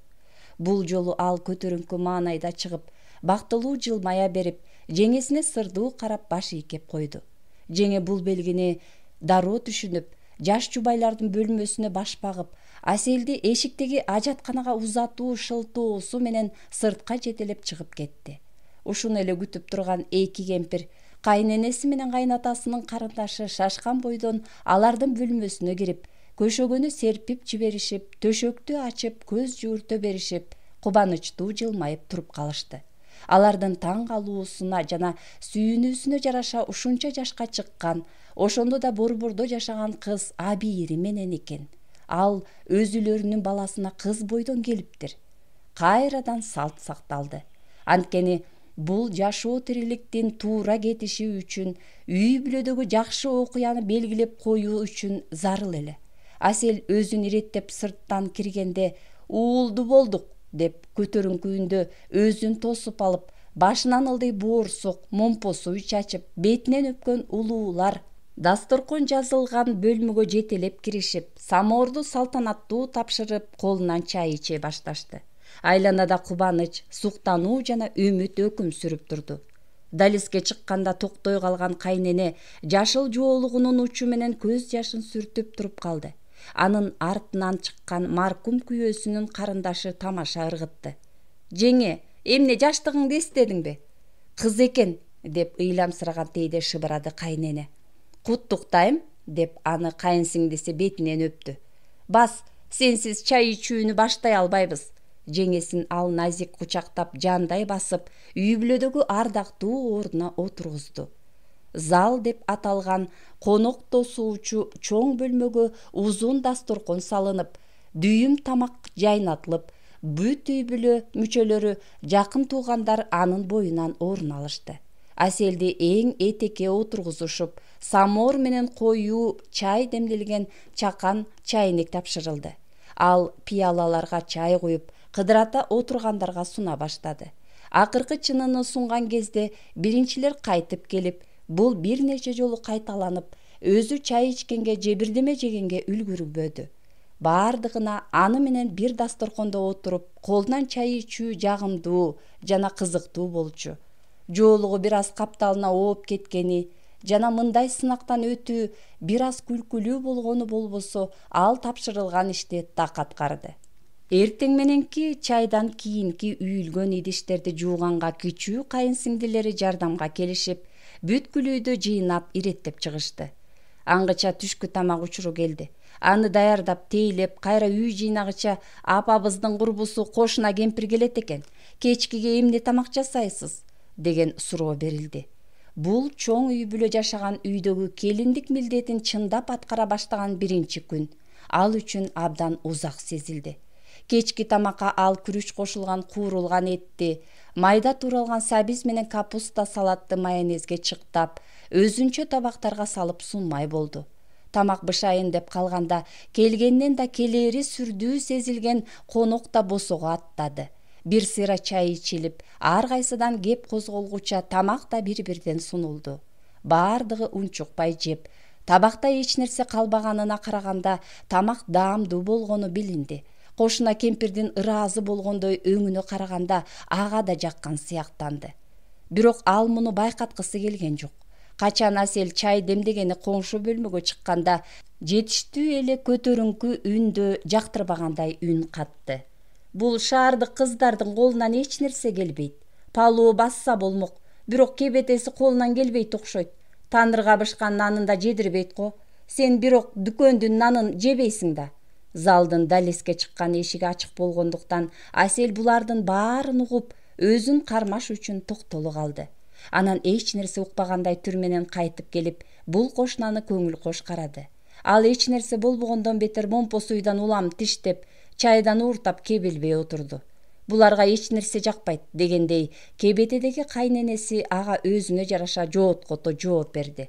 Бул жолу ал көтөрүңкү маанайда чыгып, бактылуу жылмая берип, жеңесине сырдуу карап баш ийкеп койду. Жеңе бул белгини дароо түшүнүп, жаш жубайлардын бөлмөсүнө баш багып, Аселди эшиктеги ажатканага узатуу шылтоосу менен сыртка жетелеп чыгып кетти. Ушуну эле күтүп турган эки кемпир, кайненеси менен кайнатасынын карындашы шашкан бойдон алардын бөлмөсүнө кирип, көшөгөнү серпип жиберишип, төшөктү ачып, көз жуурто беришип, кубанычтуу жылмайып туруп калышты. Алардын таң калуусуна жана сүйүнүүсүнө жараша ушунча жашка чыккан, ошондо да борбордо жашаган кыз абийири менен экен. Ал өзүлөрүнүн баласына кыз бойдон келиптир. Кайрадан салт сакталды. Анткени бул жашоо тириликтин туура кетиши үчүн, үй бүлөдөгү жакшы окуяны белгилеп коюу үчүн зарыл эле. Асел өзүн иреттеп сырттан киргенде «Уулду болдук» деп көтөрүңкү үндө өзүн тосуп алып, башынан ылдый боорсук, момпосу чачып, бетинен өпкөн улуулар дасторкон жазылган бөлмөгө жетелеп киришип, самоорду салтанаттуу тапшырып, колунан чай иче башташты. Айланада кубаныч, суктануу жана үмүт өкүм сүрүп турду. Далиске чыкканда токтой калган кайнене жашыл жоолугунун учу менен көз жашын сүртүп туруп калды. Анын артынан чыккан маркум күйөөсүнүн карындашы тамаша ыргытты. «Жеңе, эмне жаштыгыңды эстедиңби? Кыз экен», деп ыйламсыраган тийде шыбырады кайнене. «Куттуктайм», деп аны кайынсиңдиси бетинен өптү. «Бас, сенсиз чай ичүүнү баштай албайбыз». Жеңесин ал назик кучактап, жандай басып, үй бүлөдөгү ардактуу ордуна отургузду. Зал деп аталган конок тосуучу чоң бөлмөгө узун дасторкон салынып, дүйүм тамак жайнатылып, бүт үй бүлө мүчөлөрү, жакын туугандар анын боюнан орун алышты. Аселди эң этекке отургузушуп, самоор менен коюу чай демделген чакан чайник тапшырылды. Ал пиялаларга чай куюп, кыдырата отургандарга суна баштады. Акыркы чыныны сунган кезде биринчилер кайтып келип, бул бир нече жолу кайталанып, өзү чай ичкенге же бирдеме жегенге үлгүрбөдү. Бардыгына аны менен бир дасторкондо отуруп, колунан чай ичүү жагымдуу жана кызыктуу болчу. Жоолугу бир аз капталына ооп кеткени жана мындай сынактан өтүү бир аз күлкүлүү болгону болбосо, ал тапшырылган ишти так аткарды. Эртең мененки чайдан кийинки үйүлгөн идиштерди жууганга кичүү кайынсиңдилери жардамга келишип, бүткүл үйдү жыйнап иреттеп чыгышты. Аңгыча түшкү тамак учуру келди. Аны даярдап, тейлеп, кайра үй жыйнагыча апабыздын курбусу кошуна кемпир келет экен. Кечкиге эмне тамак жасайсыз? Деген суроо берилди. Бул чоң үй бүлө жашаган үйдөгү келиндик милдетин чындап аткара баштаган биринчи күн. Ал үчүн абдан узак сезилди. Кечки тамакка ал күрүч кошулган куурулган этти, майда тууралган сабиз менен капуста салатты майонезге чыктап, өзүнчө табактарга салып сунмай болду. Тамак бышайын деп калганда келгеннен да келери сүрдүү сезилген конок да босого аттады. Бир сыйра чай ичилип, ар кайсыдан кеп козголгуча тамак да бири-бирден сунулду. Бардыгы унчукпай жеп, табакта эч нерсе калбаганына караганда тамак даамдуу болгону билинди. Кошуна кемпирдин ыраазы болгондой өңүнө караганда ага да жаккан сыяктанды. Бирок ал муну байкаткысы келген жок. Качан Асел чай демдегени коңшу бөлмөгө чыкканда жетиштүү эле көтөрүңкү үндө жактырбагандай үн катты. Бул шаардык кыздардын колунан эч нерсе келбейт. Палуу басса болмок, бирок кебетеси колунан келбейт окшойт. Танырга бышкан нанын да жедирбейт го. Сен бирок дүкөндүн нанын жебейсиң да. Залдын далеске чыккан эшиги ачык болгондуктан Асел булардын баарын угуп, өзүн кармаш үчүн токтоло калды. Анан эч нерсе укпагандай түрменен кайтып келип, бул кошунаны көңүл кош карады. Ал эч нерсе болбогондон бетер момпосуйдан улам тиштеп, чайдан ууртап кебилбей отурду. Буларга эч нерсе жакпайт дегендей, кебетедеги кайненеси ага өзүнө жараша жооткото жооп берди.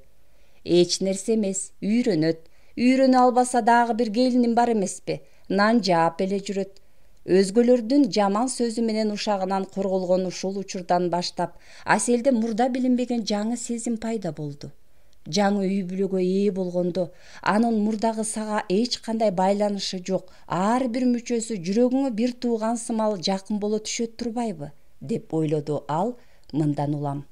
Эч нерсе эмес, үйрөнөт. Үйрөнө албаса дагы бир келиним бар эмеспи? Нан жаап эле жүрөт. Өзгөлөрдүн жаман сөзү менен ушагынан корголгон ушул учурдан баштап Аселде мурда билинбеген жаңы сезим пайда болду. Жаңы үй бүлөгө ээ болгондо анын мурдагы сага эч кандай байланышы жок, ар бир мүчөсү жүрөгүңө бир тууган сымал жакын боло түшөт турбайбы, деп ойлоду ал мындан улам.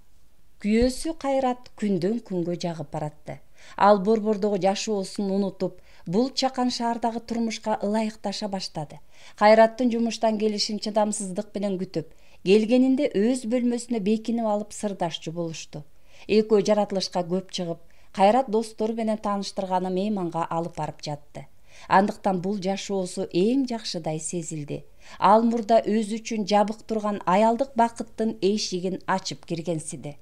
Күйөөсү Кайрат күндөн күнгө жагып баратты. Ал борбордогу жашоосун унутуп, бул чакан шаардагы турмушка ылайыкташа баштады. Кайраттын жумуштан келишин чыдамсыздык менен күтүп, келгенинде өз бөлмөсүнө бекинип алып сырдашчу болушту. Экөө жаратылышка көп чыгып, Кайрат достору менен тааныштырганы мейманга алып барып жатты. Андыктан бул жашоосу эң жакшыдай сезилди. Ал мурда өзү үчүн жабык турган аялдык бакыттын эшигин ачып киргенсиди.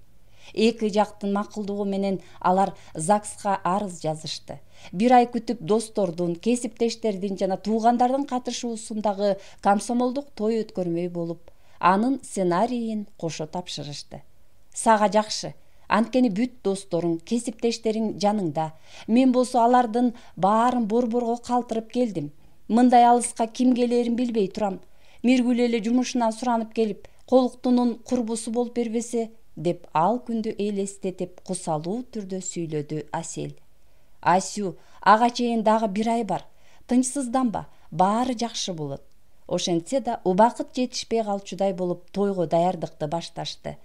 Эки жактын макулдугу менен алар ЗАГСка арыз жазышты. Бир ай күтүп достордун, кесиптештердин жана туугандардын катышуусундагы комсомолдук той өткөрмөй болуп, анын сценарийин кошо тапшырышты. Сага жакшы, анткени бүт досторуң, кесиптештериң жаныңда. Мен болсо алардын баарын борборго калтырып келдим. Мындай алыска ким келерин билбей турам. Миргүл эле жумушунан суранып келип, Колуктунун курбусу болуп бербесе, деп ал күндү элестетип кусалуу түрдө сүйлөдү Асел. Асю, ага чейин дагы бир ай бар. Тынчсызданба, баары жакшы болот. Ошентсе да убакыт жетишпей калчудай болуп тойго даярдыкты башташты.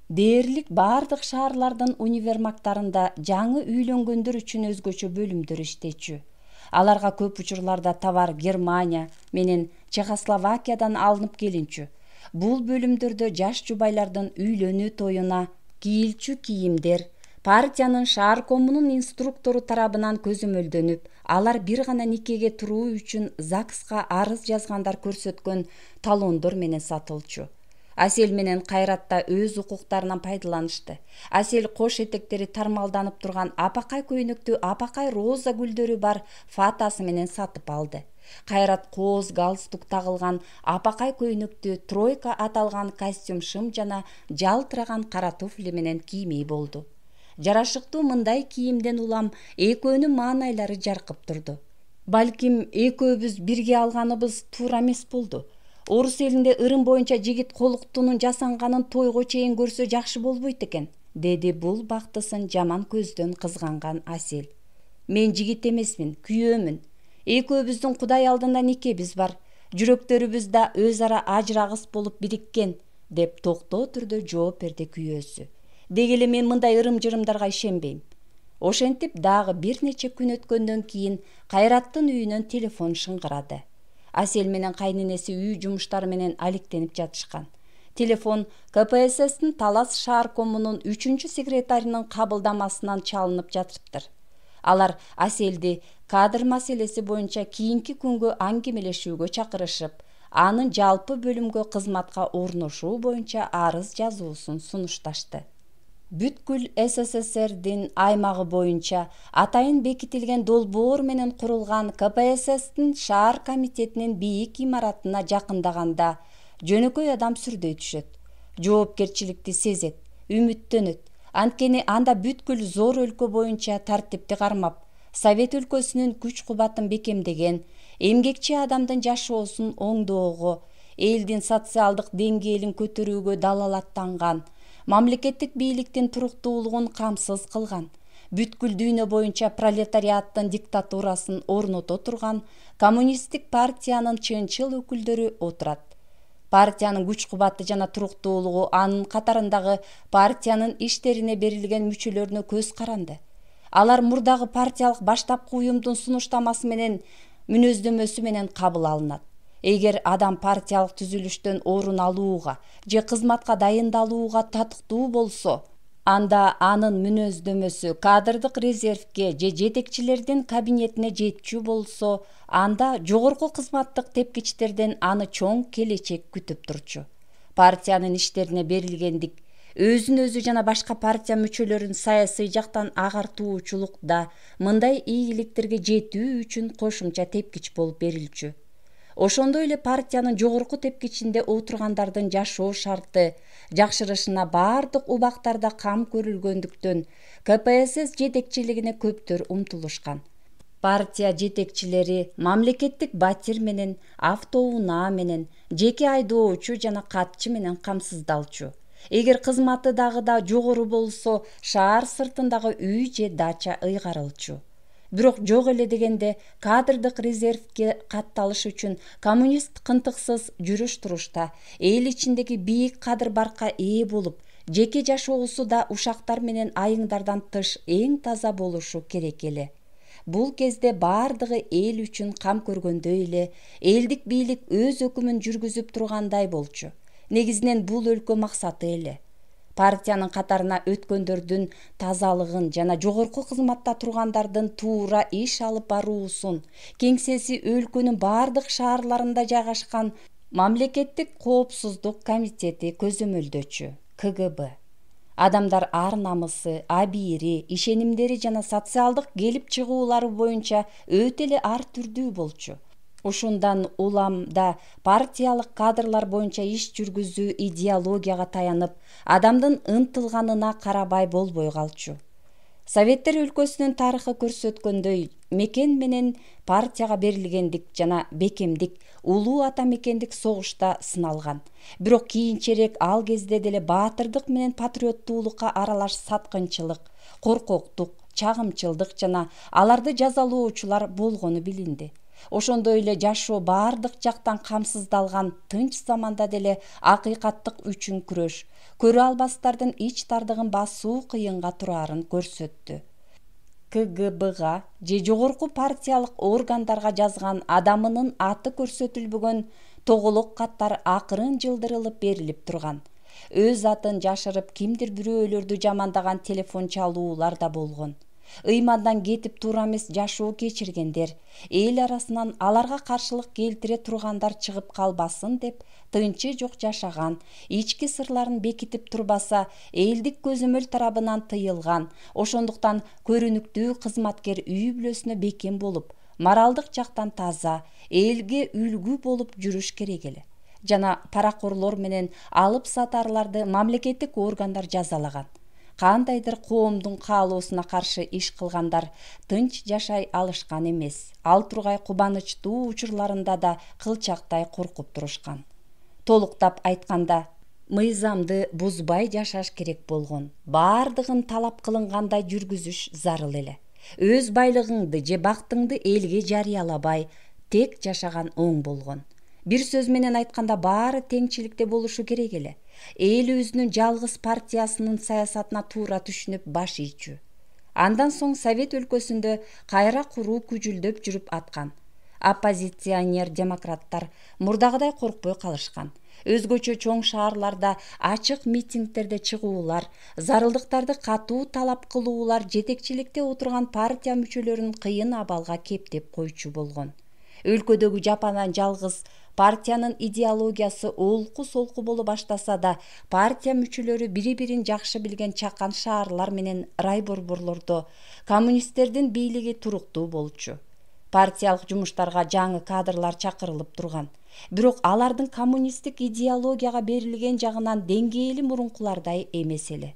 Дээрлик баардык шаарлардын универмагтарында жаңы үйлөнгөндөр үчүн өзгөчө бөлүмдөр иштечү. Аларга көп учурларда товар Германия менен Чехословакиядан алынып келинчү. Бул бөлүмдөрдө жаш жубайлардын үйлөнүү тоюна кийилчү кийимдер, партиянын шааркомунун инструктору тарабынан көзөмөлдөнүп, алар бир гана никеге туруу үчүн ЗАГСка арыз жазгандар көрсөткөн талондор менен сатылчу. Асел менен Кайрат да өз укуктарынан пайдаланышты. Асел кош этектери тармалданып турган апакай көйнөктү апакай роза гүлдөрү бар фатасы менен сатып алды. Кайрат кооз галстук тагылган апакай көйнөктү тройка аталган костюм шым жана жалтыраган кара туфли менен киймей болду. Жарашыктуу мындай кийимден улам экөөнүн маанайлары жаркып турду. Балким экөөбүз бирге алганыбыз туура эмес болду. Орус элинде ырым боюнча жигит колуктунун жасанганын тойго чейин көрсө жакшы болбойт экен, деди бул бактысын жаман көздөн кызганган Асел. Мен жигит эмесмин, күйөөмүн. Экөөбүздүн Кудай алдында никебиз бар. Жүрөктөрүбүз да өз ара ажырагыс болуп бириккен, деп токтоо түрдө жооп берди күйөөсү. Деги эле мен мындай ырым-жырымдарга ишенбейм. Ошентип дагы бир нече күн өткөндөн кийин Кайраттын үйүнөн телефон шыңгырады. Асел менен кайненеси үй жумуштары менен алектенип жатышкан. Телефон КПССтин Талас шааркомунун 3 секретарынын кабылдамасынан чалынып жатыптыр. Алар Аселди кадр маселеси боюнча кийинки күнгө аңгемелешүүгө чакырышып, анын жалпы бөлүмгө кызматка орношуу боюнча арыз жазуусун сунушташты. Бүткүл СССРдин аймагы боюнча атайын бекитилген долбоор менен курулган КПССтин шаар комитетинин бийик имаратына жакындаганда жөнөкөй адам сүрдөй түшөт. Жоопкерчиликти сезет, үмүттөнөт. Анткени анда бүткүл зор өлкө боюнча тартипти кармап, Совет өлкөсүнүн күч кубатын бекемдеген, эмгекчи адамдын жашоосун оңдоого, элдин социалдык деңгээлин көтөрүүгө далалаттанган, мамлекеттик бийликтин туруктуулугун камсыз кылган, бүткүл дүйнө боюнча пролетариаттын диктатурасын орното турган коммунисттик партиянын чынчыл өкүлдөрү отурат. Партиянын күч кубаты жана туруктуулугу анын катарындагы партиянын иштерине берилген мүчөлөрүнө көз каранды. Алар мурдагы партиялык баштапкы уюмдун сунуштамасы менен мүнөздөмөсү менен кабыл алынат. Эгер адам партиялык түзүлүштөн орун алууга же кызматка дайындалууга татыктуу болсо, анда анын мүнөздөмөсү кадрдык резервге же жетекчилердин кабинетине жетчү болсо, анда жогорку кызматтык тепкичтерден аны чоң келечек күтүп турчу. Партиянын иштерине берилгендик, өзүн өзү жана башка партия мүчөлөрүн саясий жактан агартуучулукта мындай ийгиликтерге жетүү үчүн кошумча тепкич болуп берилчү. Ошондой эле партиянын жогорку тепкичинде отургандардын жашоо шарты жакшырышына баардык убактарда кам көрүлгөндүктөн КПСС жетекчилигине көптөр умтулушкан. Партия жетекчилери мамлекеттик батир менен, автоунаа менен, жеке айдоочу жана катчы менен камсыздалчу. Эгер кызматы дагы да жогору болсо, шаар сыртындагы үй же дача ыйгарылчу. Бирок жок эле дегенде кадрдык резервге катталыш үчүн коммунист кынтыксыз жүрүш турушта, эл ичиндеги бийик кадыр баркка ээ болуп, жеке жашоосу да ушактар менен айыңдардан тыш эң таза болушу керек эле. Бул кезде баардыгы эл үчүн кам көргөндөй эле, элдик бийлик өз өкүмүн жүргүзүп тургандай болчу. Негизинен бул өлкө максаты эле. Партиянын катарына өткөндөрдүн тазалыгын жана жогорку кызматта тургандардын туура иш алып баруусун, кеңсеси өлкөнүн баардык шаарларында жайгашкан Мамлекеттик коопсуздук комитети көзөмөлдөчү, КГБ. Адамдар ар намысы, абийири, ишенимдери жана социалдык келип чыгуулары боюнча өтө эле ар түрдүү болчу. Ушундан улам да партиялык кадрлар боюнча иш жүргүзүү идеологияга таянып, адамдын ынтылганына карабай болбой калчу. Советтер өлкөсүнүн тарыхы көрсөткөндөй, мекен менен партияга берилгендик жана бекемдик улуу ата мекендик согушта сыналган. Бирок кийинчерээк ал кезде деле баатырдык менен патриоттуулукка аралаш саткынчылык, коркоктук, чагымчылдык жана аларды жазалоочулар болгону билинди. Ошондой эле жашоо баардык жактан камсыздалган тынч заманда деле акыйкаттык үчүн күрөш, көрө албастардын ич тардыгын басуу кыйынга турарын көрсөттү. КГБга же жогорку партиялык органдарга жазган адамынын аты көрсөтүлбөгөн тоголок каттар акырын жылдырылып берилип турган. Өз атын жашырып кимдир бирөөлөрдү жамандаган телефон чалуулар да болгон. Ыймандан кетип туура эмес жашоо кечиргендер, эл арасынан аларга каршылык келтире тургандар чыгып калбасын деп тынчы жок жашаган, ички сырларын бекитип турбаса, элдик көзөмөл тарабынан тыйылган, ошондуктан көрүнүктүү кызматкер үй бүлөсүнө бекем болуп, моралдык жактан таза, элге үлгү болуп жүрүш керек эле. Жана паракорлор менен алып сатарларды мамлекеттик органдар жазалаган. Кандайдыр коомдун каалоосуна каршы иш кылгандар тынч жашай алышкан эмес. Ал тургай кубанычтуу учурларында да кылчактай коркуп турушкан. Толуктап айтканда, мыйзамды бузбай жашаш керек болгон. Баардыгын талап кылынгандай жүргүзүш зарыл эле. Өз байлыгыңды же бактыңды элге жарыялабай, тек жашаган оң болгон. Бир сөз менен айтканда баары теңчиликте болушу керек эле. Эл өзүнүн жалгыз партиясынын саясатына туура түшүнүп баш ийчү. Андан соң Совет өлкөсүндө кайра куруу күжүлдөп жүрүп аткан. Оппозиционер демократтар мурдагыдай коркпой калышкан. Өзгөчө чоң шаарларда ачык митингдерде чыгуулар, зарылдыктарды катуу талап кылуулар жетекчиликте отурган партия мүчөлөрүн кыйын абалга кептеп койчу болгон. Өлкөдөгү жападан жалгыз партиянын идеологиясы олку-солку боло баштаса да, партия мүчөлөрү бири-бирин жакшы билген чакан шаарлар менен райборборлордо коммунисттердин бийлиги туруктуу болчу. Партиялык жумуштарга жаңы кадрлар чакырылып турган. Бирок алардын коммунисттик идеологияга берилген жагынан деңгээли мурункулардай эмес эле.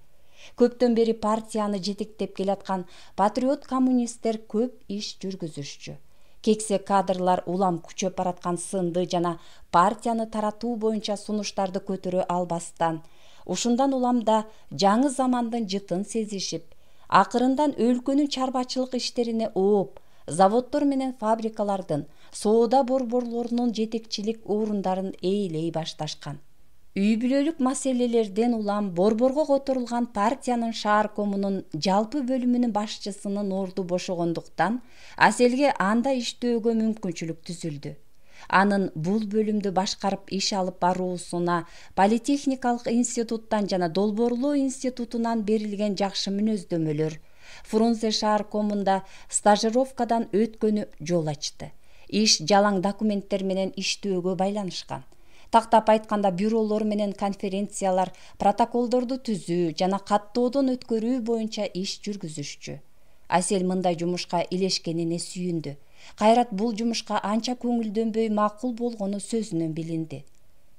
Көптөн бери партияны жетектеп келаткан патриот коммунисттер көп иш жүргүзүшчү. Кексе кадрлар улам күчөп бараткан сынды жана партияны таратуу боюнча сунуштарды көтөрө албастан, ушундан улам да жаңы замандын жытын сезишип, акырындан өлкөнүн чарбачылык иштерине ооп, заводдор менен фабрикалардын, соода борборлорунун жетекчилик орундарын ээлей башташкан. Үй бүлөлүк маселелерден улам борборго которулган партиянын шааркомунун жалпы бөлүмүнүн башчысынын орду бошогондуктан Аселге анда иштөөгө мүмкүнчүлүк түзүлдү. Анын бул бөлүмдү башкарып иш алып баруусуна Политехникалык институттан жана Долбоорлоо институтунан берилген жакшы мүнөздөмөлөр, Фрунзе шааркомунда стажировкадан өткөнү жол ачты. Иш жалаң документтер менен иштөөгө байланышкан. Тактап айтканда бюролор менен конференциялар, протоколдорду түзүү жана каттоодон өткөрүү боюнча иш жүргүзүшчү. Асел мындай жумушка илешкенине сүйүндү. Кайрат бул жумушка анча көңүлдөнбөй макул болгону сөзүнөн билинди.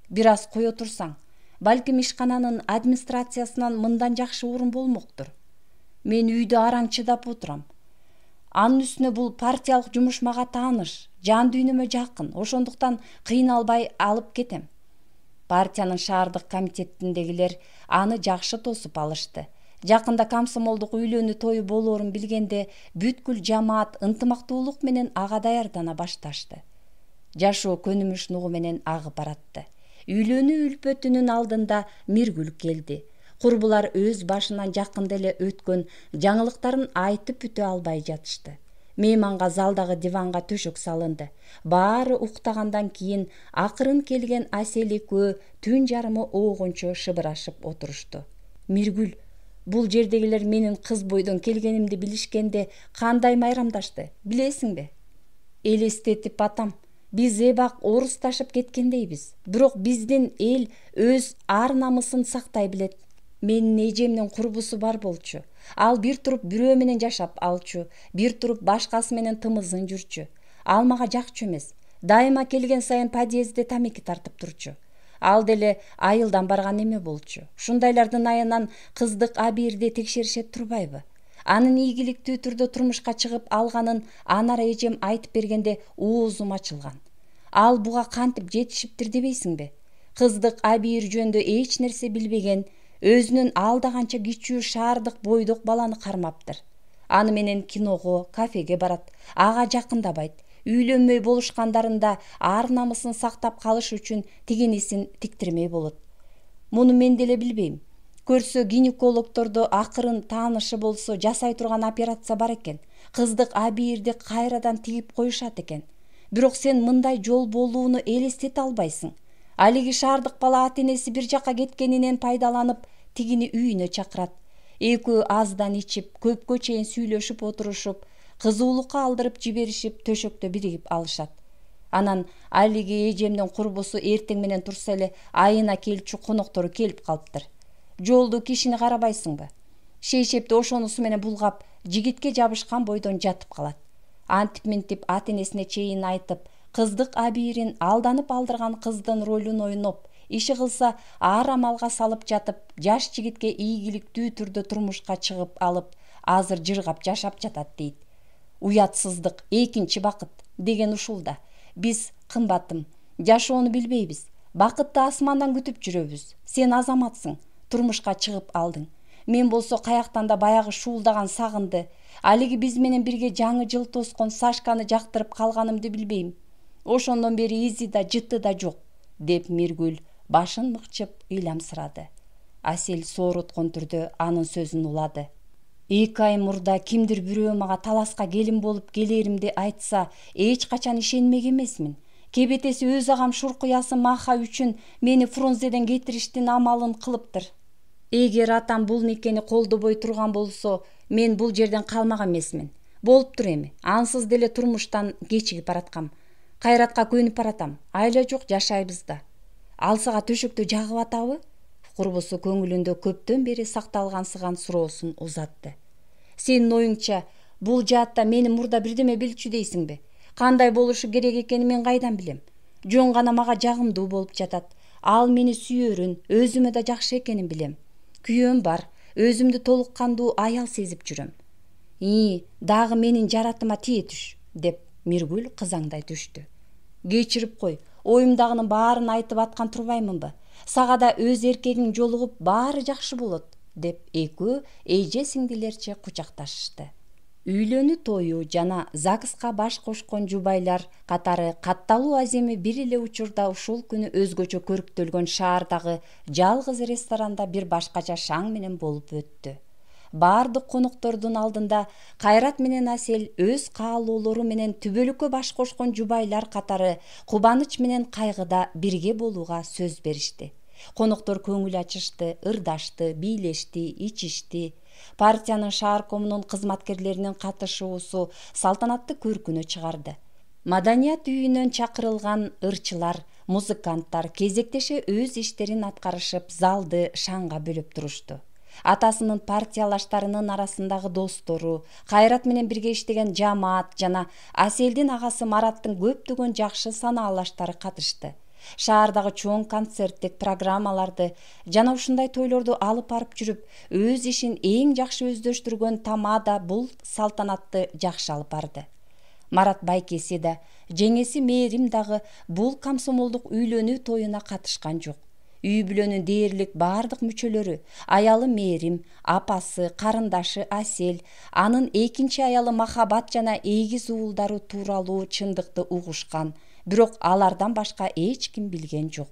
Бир аз кое турсаң, балким ишкананын администрациясынан мындан жакшы орун болмоктур. Мен үйдө араң чыдап отурам. Анын үстүнө бул партиялык жумуш мага тааныш, жан дүйнөмө жакын, ошондуктан кыйналбай алып кетем. Партиянын шаардык комитетиндегилер аны жакшы тосуп алышты. Жакында комсомолдук үйлөнүү тою болоорун билгенде бүткүл жамаат ынтымактуулук менен ага даярдана башташты. Жашоо көнүмүш нугу менен агып баратты. Үйлөнүү үлпөтүнүн алдында Миргүл келди. Курбулар өз башынан жакында эле өткөн жаңылыктарын айтып бүтө албай жатышты. Мейманга залдагы диванга төшөк салынды. Баары уктагандан кийин акырын келген Асел экөө түн жарымы оогончо шыбырашып отурушту. Миргүл, бул жердегилер менин кыз бойдон келгенимди билишкенде кандай майрамдашты, билесиңби? Элестетип атам. Биз эбак орусташып кеткендейбиз. Бирок биздин эл өз ар намысын сактай билет. Менин эжемдин курбусу бар болчу. Ал бир туруп бирөө менен жашап алчу, бир туруп башкасы менен тымызын жүрчү. Ал мага жакчу эмес. Дайыма келген сайын подъездде тамеки тартып турчу. Ал деле айылдан барган эме болчу. Ушундайлардын айынан кыздык абийирде текшеришет турбайбы? Анын ийгиликтүү түрдө турмушка чыгып алганын анар эжем айтып бергенде оозум ачылган. Ал буга кантип жетишиптир дебейсиңби? Кыздык абийир жөнүндө эч нерсе билбеген, өзүнүн алда канча кичүү шаардык бойдок баланы кармаптыр. Аны менен киного, кафеге барат, ага жакындабайт. Үйлөнмөй болушкандарында ар намысын сактап калыш үчүн тигинисин тиктирмей болот. Муну мен деле билбейм. Көрсө гинекологдордо акырын таанышы болсо жасай турган операция бар экен. Кыздык абийирди кайрадан тигип коюшат экен. Бирок сен мындай жол болууну элестете албайсың. Алиги шаардык бала ата-энеси бир жакка кеткенинен пайдаланып, тигини үйүнө чакырат. Экөө аздан ичип, көпкө чейин сүйлөшүп отурушуп, кызуулукка алдырып жиберишип, төшөктө биригип алышат. Анан алиги эжемдин курбусу эртең менен турса эле айына келчү коноктору келип калыптыр. Жолду кишини карабайсыңбы? Шейшепти ошонусу менен булгап, жигитке жабышкан бойдон жатып калат. Антип-минтип ата-энесине чейин айтып, кыздык абийирин алданып алдырган кыздын ролун ойноп, иши кылса ар амалга салып жатып, жаш жигитке ийгиликтүү түрдө турмушка чыгып алып, азыр жыргап жашап жатат дейт. Уятсыздык, экинчи бакыт деген ушул да. Биз, кымбатым, жашоону билбейбиз. Бакытты асмандан күтүп жүрөбүз. Сен азаматсың, турмушка чыгып алдың. Мен болсо каяктан да баягы шуулдаган сагынды, алиги биз менен бирге жаңы жыл тоскон Сашканы жактырып калганымды билбейм. Ошондон бери изи да жыты да жок, деп Миргүл башын мыкчып ыйламсырады. Асел сооруткон түрдө анын сөзүн улады. 2 ай мурда кимдир бирөө мага таласка келин болуп келеримди айтса, эч качан ишенмек эмесмин. Кебетеси өз агам Шуркуясы Маха үчүн мени Фрунзеден кетириштин амалын кылыптыр. Эгер атам бул никени колдобой турган болсо, мен бул жерден калмак эмесмин. Болуптур эми, ансыз деле турмуштан кечигип бараткам. Кайратка көнүп баратам. Айла жок, жашайбыз да. Ал сага төшөктө жагып атабы? Курбусу көңүлүндө көптөн бери сакталгансыган суроосун узатты. Сенин оюңча, бул жаатта мени мурда бирдеме билчү дейсиңби? Кандай болушу керек экенин мен кайдан билем? Жөн гана мага жагымдуу болуп жатат. Ал мени сүйөрүн, өзүмө да жакшы экенин билем. Күйөөм бар, өзүмдү толук кандуу аял сезип жүрөм. Дагы менин жаратыма тие түш, деп Миргүл кызаңдай түштү. Кечирип кой, оюмдагынын баарын айтып аткан турбаймынбы? Сага да өз эркегиң жолугуп баары жакшы болот, деп экөө эже сиңдилерче кучакташышты. Үйлөнүү тою жана ЗАГСка баш кошкон жубайлар катары катталуу аземи бир эле учурда ушул күнү өзгөчө көрктөлгөн шаардагы жалгыз ресторанда бир башкача шаң менен болуп өттү. Баардык коноктордун алдында Кайрат менен Асел өз каалоолору менен түбөлүккө баш кошкон жубайлар катары кубаныч менен кайгыда бирге болууга сөз беришти. Коноктор көңүл ачышты, ырдашты, бийлешти, ичишти. Партиянын шааркомунун кызматкерлеринин катышуусу салтанатты көркүнө чыгарды. Маданият үйүнөн чакырылган ырчылар, музыканттар кезектеше өз иштерин аткарышып, залды шаңга бөлөп турушту. Атасынын партиялаштарынын арасындагы достору, Кайрат менен бирге иштеген жамаат жана Аселдин агасы Мараттын көптөгөн жакшы санаалаштары катышты. Шаардагы чоң концерттик программаларды жана ушундай тойлорду алып барып жүрүп, өз ишин эң жакшы өздөштүргөн Тамада бул салтанатты жакшы алып барды. Марат байкеси да, жеңеси Мээрим дагы бул комсомолдук үйлөнүү тоюна катышкан жок. Үй бүлөнүн дээрлик бардык мүчөлөрү, аялы Мээрим, апасы, карындашы Асел, анын экинчи аялы Махабат жана эгиз уулдары тууралуу чындыкты угушкан. Бирок алардан башка эч ким билген жок.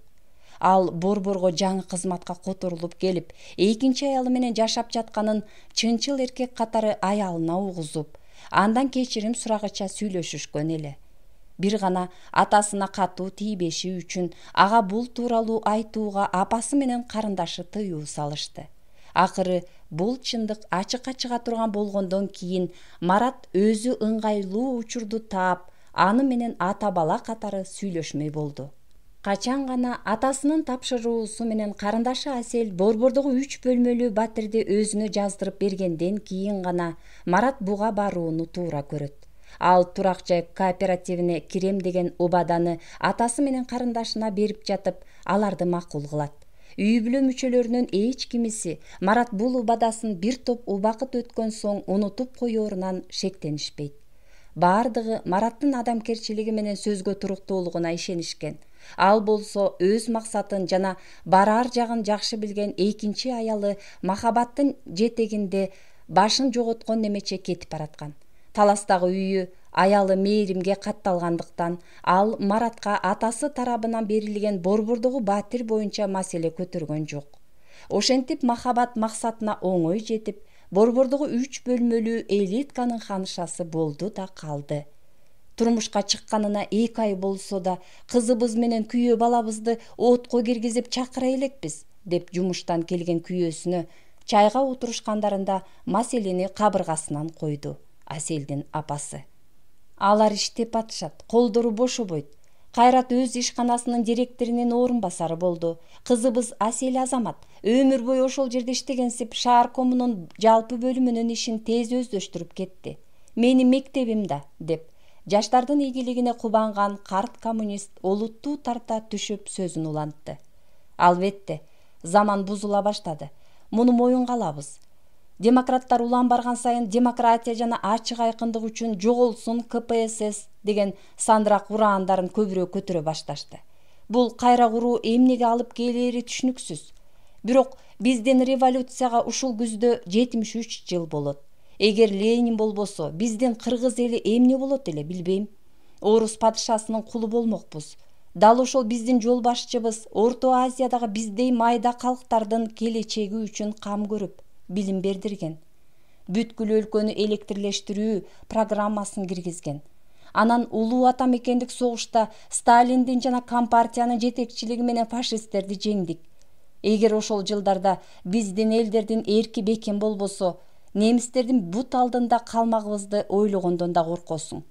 Ал Борборго жаңы кызматка которулуп келип, экинчи аялы менен жашап жатканын чынчыл эркек катары аялына угузуп, андан кечирим сурагыча сүйлөшүшкөн эле. Бир гана атасына катуу тийбеши үчүн ага бул тууралуу айтууга апасы менен карындашы тыюу салышты. Акыры бул чындык ачыкка чыга турган болгондон кийин Марат өзү ыңгайлуу учурду таап, аны менен ата бала катары сүйлөшмөй болду. Качан гана атасынын тапшыруусу менен карындашы Асел Борбордогу 3 бөлмөлүү батирди өзүнө жаздырып бергенден кийин гана Марат буга барууну туура көрөт. Ал турак жай кооперативине кирем деген убаданы атасы менен карындашына берип жатып, аларды макул кылат. Үй бүлө мүчөлөрүнүн эч кимиси Марат бул убадасын бир топ убакыт өткөн соң унутуп коёрунан шектенишпейт. Бардыгы Мараттын адамкерчилиги менен сөзгө туруктуулугуна ишенишкен. Ал болсо өз максатын жана барар жагын жакшы билген экинчи аялы Махабаттын жетегинде башын жоготкон немече кетип бараткан. Таластагы үйү аялы Мээримге катталгандыктан ал Маратка атасы тарабынан берилген Борбордогу батир боюнча маселе көтөргөн жок. Ошентип Махабат максатына оңой жетип, Борбордогу 3 бөлмөлүү элитканын ханышасы болду да калды. Турмушка чыкканына 2 ай болсо да кызыбыз менен күйөө балабызды отко киргизип чакыра элекпиз, деп жумуштан келген күйөөсүнө чайга отурушкандарында маселени кабыргасынан койду Аселдин апасы. Алар иштеп атышат, колдору бошобойт. Кайрат өз ишканасынын директорунун орун басары болду. Кызыбыз Асел Азамат өмүр бою ошол жерде иштегенсип шааркомунун жалпы бөлүмүнүн ишин тез өздөштүрүп кетти. Менин мектебим да, деп жаштардын ийгилигине кубанган карт коммунист олуттуу тарта түшүп сөзүн улантты. Албетте, заман бузула баштады. Муну моюнга алабыз. Демократтар улам барган сайын демократия жана ачык айкындык үчүн жоголсун КПСС деген сандырак ураандарын көбүрөөк көтөрө башташты. Бул кайра куруу эмнеге алып келери түшүнүксүз. Бирок биздин революцияга ушул күздө 73 жыл болот. Эгер Ленин болбосо, биздин кыргыз эли эмне болот эле билбейм. Орус падышасынын кулу болмокпуз. Дал ошол биздин жол башчыбыз Орто Азиядагы биздей майда калктардын келечеги үчүн кам көрүп, билим бердирген. Бүткүл өлкөнү электрлештирүү программасын киргизген. Анан улуу ата мекендик согушта Сталиндин жана Компартиянын жетекчилиги менен фашисттерди жеңдик. Эгер ошол жылдарда биздин элдердин эрки бекем болбосо, немистердин бут алдында калмагыбызды ойлогондон да коркосуң.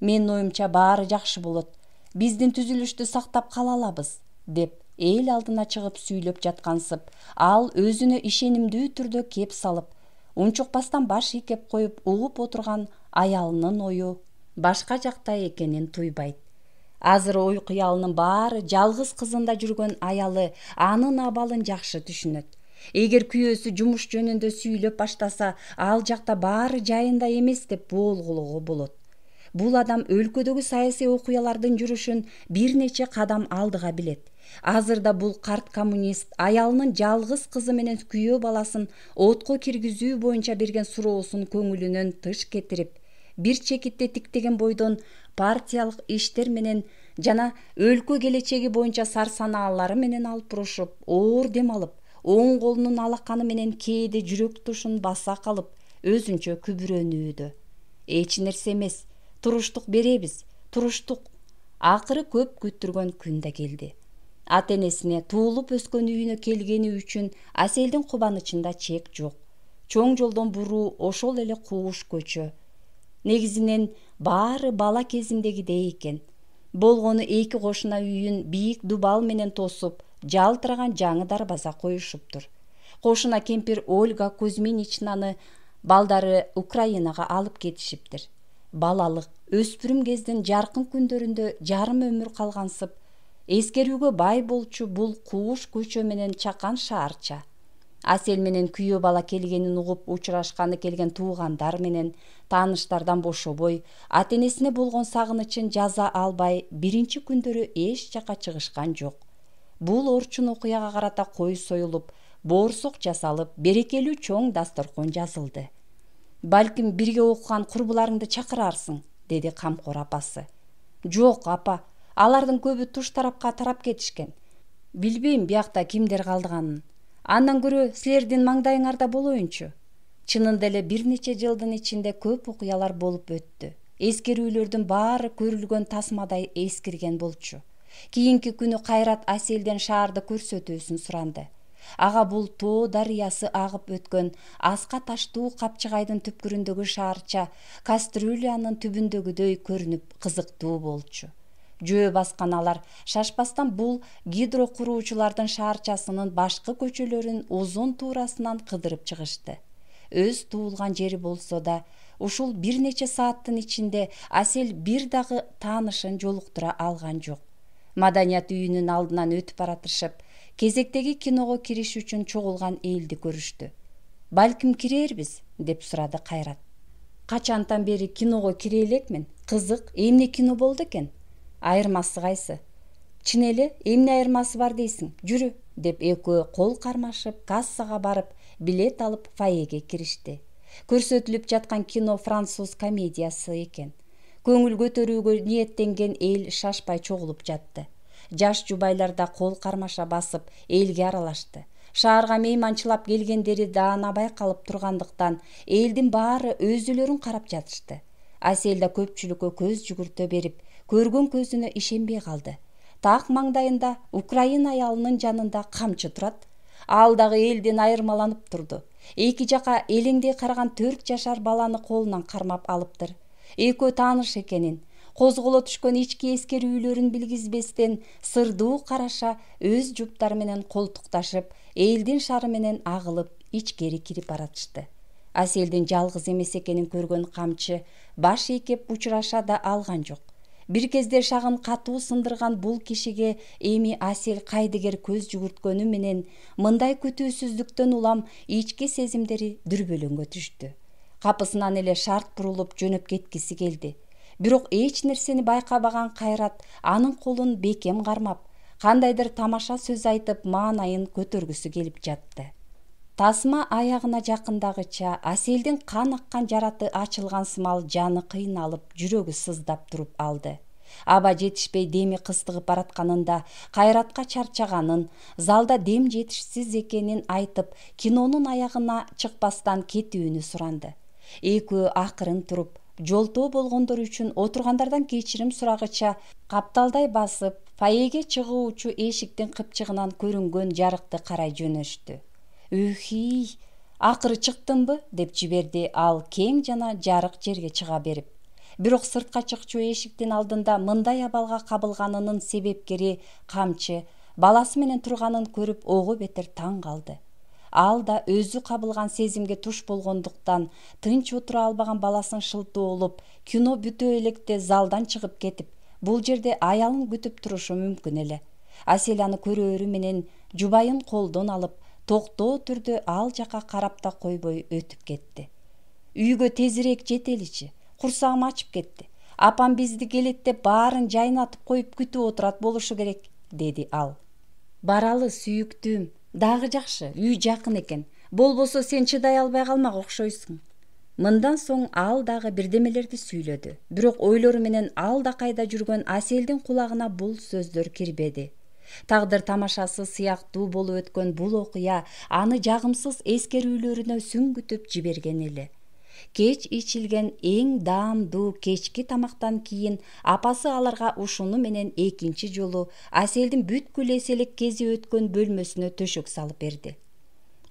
Менин оюмча баары жакшы болот. Биздин түзүлүштү сактап кала алабыз, деп эл алдына чыгып сүйлөп жаткансып, ал өзүнө ишенимдүү түрдө кеп салып, унчукпастан баш ийкеп коюп угуп отурган аялынын ою башка жакта экенин туйбайт. Азыр ой кыялынын баары жалгыз кызында жүргөн аялы анын абалын жакшы түшүнөт. Эгер күйөөсү жумуш жөнүндө сүйлөп баштаса, ал жакта баары жайында эмес деп болгулого болот. Бул адам өлкөдөгү саясий окуялардын жүрүшүн бир нече кадам алдыга билет. Азырда бул карт коммунист аялынын жалгыз кызы менен күйөө баласын отко киргизүү боюнча берген суроосун көңүлүнөн тыш кетирип, бир чекитте тиктеген бойдон партиялык иштер менен жана өлкө келечеги боюнча сарсанаалары менен алып урушуп, оор дем алып, оң колунун алаканы менен кээде жүрөк тушун баса калып, өзүнчө күбүрөнүүдө. Эч нерсе эмес, туруштук беребиз, туруштук. Акыры көп күттүргөн күн да келди. Ата-энесине туулуп өскөн үйүнө келгени үчүн Аселдин кубанычында чек жок. Чоң жолдон буруу ошол эле кууш көчө. Негизинен баары бала кезиндегидей экен. Болгону эки кошуна үйүн бийик дубал менен тосуп, жалтыраган жаңы дарбаза коюшуптур. Кошуна кемпир Ольга Кузьминичнаны балдары Украинага алып кетишиптир. Балалык, өспүрүм кездин жаркын күндөрүндө жарым өмүр калгансып, эскерүүгө бай болчу бул кууш көчө менен чакан шаарча. Асел менен күйөө бала келгенин угуп учурашканы келген туугандар менен тааныштардан бошобой, ата-энесине болгон сагынычын жаза албай, биринчи күндөрү эч жака чыгышкан жок. Бул орчун окуяга карата кой союлуп, боорсок жасалып, берекелүү чоң дасторкон жазылды. Балким бирге окуган курбуларыңды чакырарсың, деди камкор апасы. Жок, апа, алардын көбү туш тарапка тарап кетишкен. Билбейм биякта кимдер калдыганын. Андан көрө силердин маңдайыңарда болоюнчу. Чынында эле бир нече жылдын ичинде көп окуялар болуп өттү. Эскерүүлөрдүн баары көрүлгөн тасмадай эскирген болчу. Кийинки күнү Кайрат Аселден шаарды көрсөтүүсүн суранды. Ага бул Тоо дарыясы агып өткөн аска таштуу Капчыгайдын түпкүрүндөгү шаарча Кастрюлянын түбүндөгүдөй көрүнүп кызыктуу болчу. Жөө баскан алар шашпастан бул гидро куруучулардын шаарчасынын башкы көчөлөрүн узун туурасынан кыдырып чыгышты. Өз туулган жери болсо да, ушул бир нече сааттын ичинде Асел бир дагы таанышын жолуктура алган жок. Маданият үйүнүн алдынан өтүп баратышып, кезектеги киного кириш үчүн чогулган элди көрүштү. Балким кирербиз, деп сурады Кайрат. Качантан бери киного кире элекмин. Кызык, эмне кино болду экен? Айырмасы кайсы? Чын эле, эмне айырмасы бар дейсиң? Жүрү, деп экөө кол кармашып, кассага барып, билет алып фойеге киришти. Көрсөтүлүп жаткан кино француз комедиясы экен. Көңүл көтөрүүгө ниеттенген эл шашпай чогулуп жатты. Жаш жубайлар да кол кармаша басып, элге аралашты. Шаарга мейманчылап келгендери даанабай калып тургандыктан, элдин баары өзүлөрүн карап жатышты. Асел да көпчүлүккө көз жүгүртө берип, көргөн көзүнө ишенбей калды. Так маңдайында Украина аялынын жанында камчы турат. Ал дагы элден айырмаланып турду. Эки жака элеңдей караган 4 жашар баланы колунан кармап алыптыр. Экөө тааныш экенин, козголо түшкөн ички эскерүүлөрүн билгизбестен сырдуу караша өз жуптары менен колтукташып, элдин шары менен агылып, ичкери кирип баратышты. Аселдин жалгыз эмес экенин көргөн камчы баш ийкеп учураша да алган жок. Бир кезде шагын катуу сындырган бул кишиге эми Асел кайдыгер көз жүгүрткөнү менен мындай күтүүсүздүктөн улам ички сезимдери дүрбөлөңгө түштү. Капысынан эле шарт бурулуп жөнөп кеткиси келди. Бирок эч нерсени байкабаган Кайрат анын колун бекем кармап, кандайдыр тамаша сөз айтып маанайын көтөргүсү келип жатты. Тасма аягына жакындагыча Аселдин кан аккан жараты ачылган сымал жаны кыйналып, жүрөгү сыздап туруп алды. Аба жетишпей деми кыстыгып баратканында Кайратка чарчаганын, залда дем жетишсиз экенин айтып, кинонун аягына чыкпастан кетүүнү суранды. Экөө акырын туруп, жолтоо болгондор үчүн отургандардан кечирим сурагыча капталдай басып, фойеге чыгуучу эшиктин кыпчыгынан көрүнгөн жарыкты карай жөнөштү. «Үхий, акыры чыктыңбы?» деп жиберди ал кең жана жарык жерге чыга берип. Бирок сыртка чыкчу эшиктин алдында мындай абалга кабылганынын себепкери камчы баласы менен турганын көрүп ого бетер таң калды. Ал да өзү кабылган сезимге туш болгондуктан тынч отура албаган баласын шылтоолоп, кино бүтө электе залдан чыгып кетип, бул жерде аялын күтүп турушу мүмкүн эле. Асел аны көрөөрү менен жубайын колдон алып, токтоо түрдө ал жака карап да койбой өтүп кетти. Үйгө тезирээк жетеличи, курсагым ачып кетти. Апам бизди келет деп баарын жайнатып коюп күтүп отурат болушу керек, деди ал. Баралы сүйүктүүм, дагы жакшы, үй жакын экен. Болбосо сен чыдай албай калмак окшойсуң. Мындан соң ал дагы бирдемелерди сүйлөдү. Бирок ойлору менен алда кайда жүргөн Аселдин кулагына бул сөздөр кирбеди. Тагдыр тамашасы сыяктуу болуп өткөн бул окуя аны жагымсыз эскерүүлөрүнө сүңгүтүп жиберген эле. Кеч ичилген эң даамдуу кечки тамактан кийин апасы аларга ушуну менен экинчи жолу Аселдин бүткүл эселик кези өткөн бөлмөсүнө төшөк салып берди.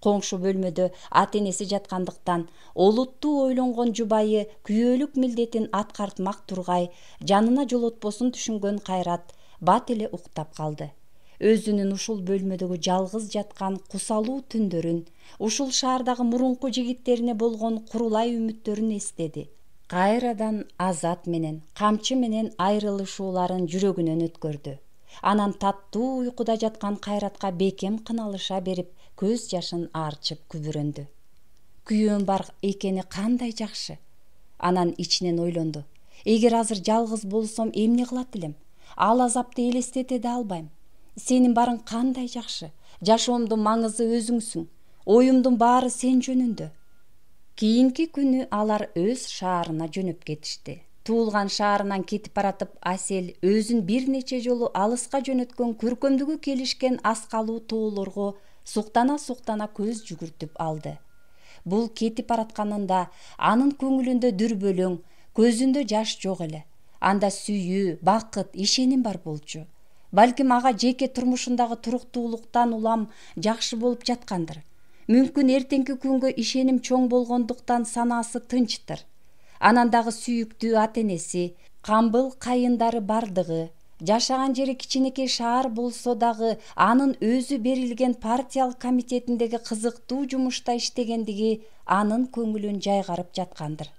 Коңшу бөлмөдө ата-энеси жаткандыктан олуттуу ойлонгон жубайы күйөөлүк милдетин аткартмак тургай жанына жолотпосун түшүнгөн Кайрат бат эле уктап калды. Өзүнүн ушул бөлмөдөгү жалгыз жаткан кусалуу түндөрүн, ушул шаардагы мурунку жигиттерине болгон курулай үмүттөрүн эстеди. Кайрадан Азат менен, камчы менен айрылышууларын жүрөгүнөн өткөрдү. Анан таттуу уйкуда жаткан Кайратка бекем кыналыша берип, көз жашын арчып күбүрөндү. Күйөөм бар экени кандай жакшы. Анан ичинен ойлонду. Эгер азыр жалгыз болсом эмне кылат элем? Ал азапты элестете да албайм. Сенин барың кандай жакшы. Жашоомдун маңызы өзүңсүң. Оюмдун баары сен жөнүндө. Кийинки күнү алар өз шаарына жөнөп кетишти. Туулган шаарынан кетип баратып Асел өзүн бир нече жолу алыска жөнөткөн көркөмдүгү келишкен аскалуу тоолорго суктана көз жүгүртүп алды. Бул кетип баратканында анын көңүлүндө дүрбөлөң, көзүндө жаш жок эле. Анда сүйүү, бакыт, ишеним бар болчу. Балким ага жеке турмушундагы туруктуулуктан улам жакшы болуп жаткандыр. Мүмкүн эртеңки күнгө ишеним чоң болгондуктан санаасы тынчтыр. Анан дагы сүйүктүү ата-энеси, камбыл кайындары бардыгы, жашаган жери кичинекей шаар болсо дагы анын өзү берилген партиялык комитетиндеги кызыктуу жумушта иштегендиги анын көңүлүн жайгарып жаткандыр.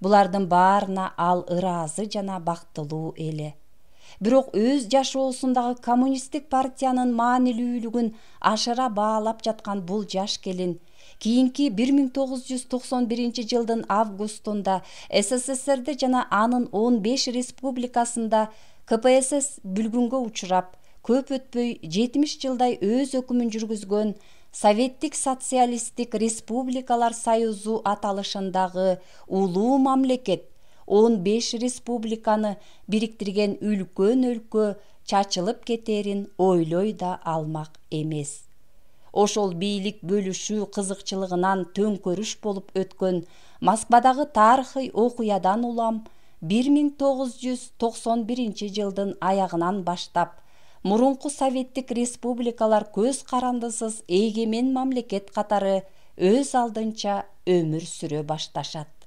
Булардын баарына ал ыраазы жана бактылуу эле. Бирок өз жашоосундагы коммунисттик партиянын маанилүүлүгүн ашыра баалап жаткан бул жаш келин кийинки 1991 жылдын августунда СССРде жана анын 15 республикасында КПСС бүлгүнгө учурап, көп өтпөй 70 жылдай өз өкүмүн жүргүзгөн Советтик социалисттик республикалар союзу аталышындагы улуу мамлекет 15 республиканы бириктирген үлкөн өлкө чачылып кетерин ойлой да алмак эмес. Ошол бийлик бөлүшүү кызыкчылыгынан төңкөрүш болуп өткөн Москвадагы тарыхый окуядан улам 1991 жылдын аягынан баштап мурунку советтик республикалар көз карандысыз эгемен мамлекет катары өз алдынча өмүр сүрө башташат.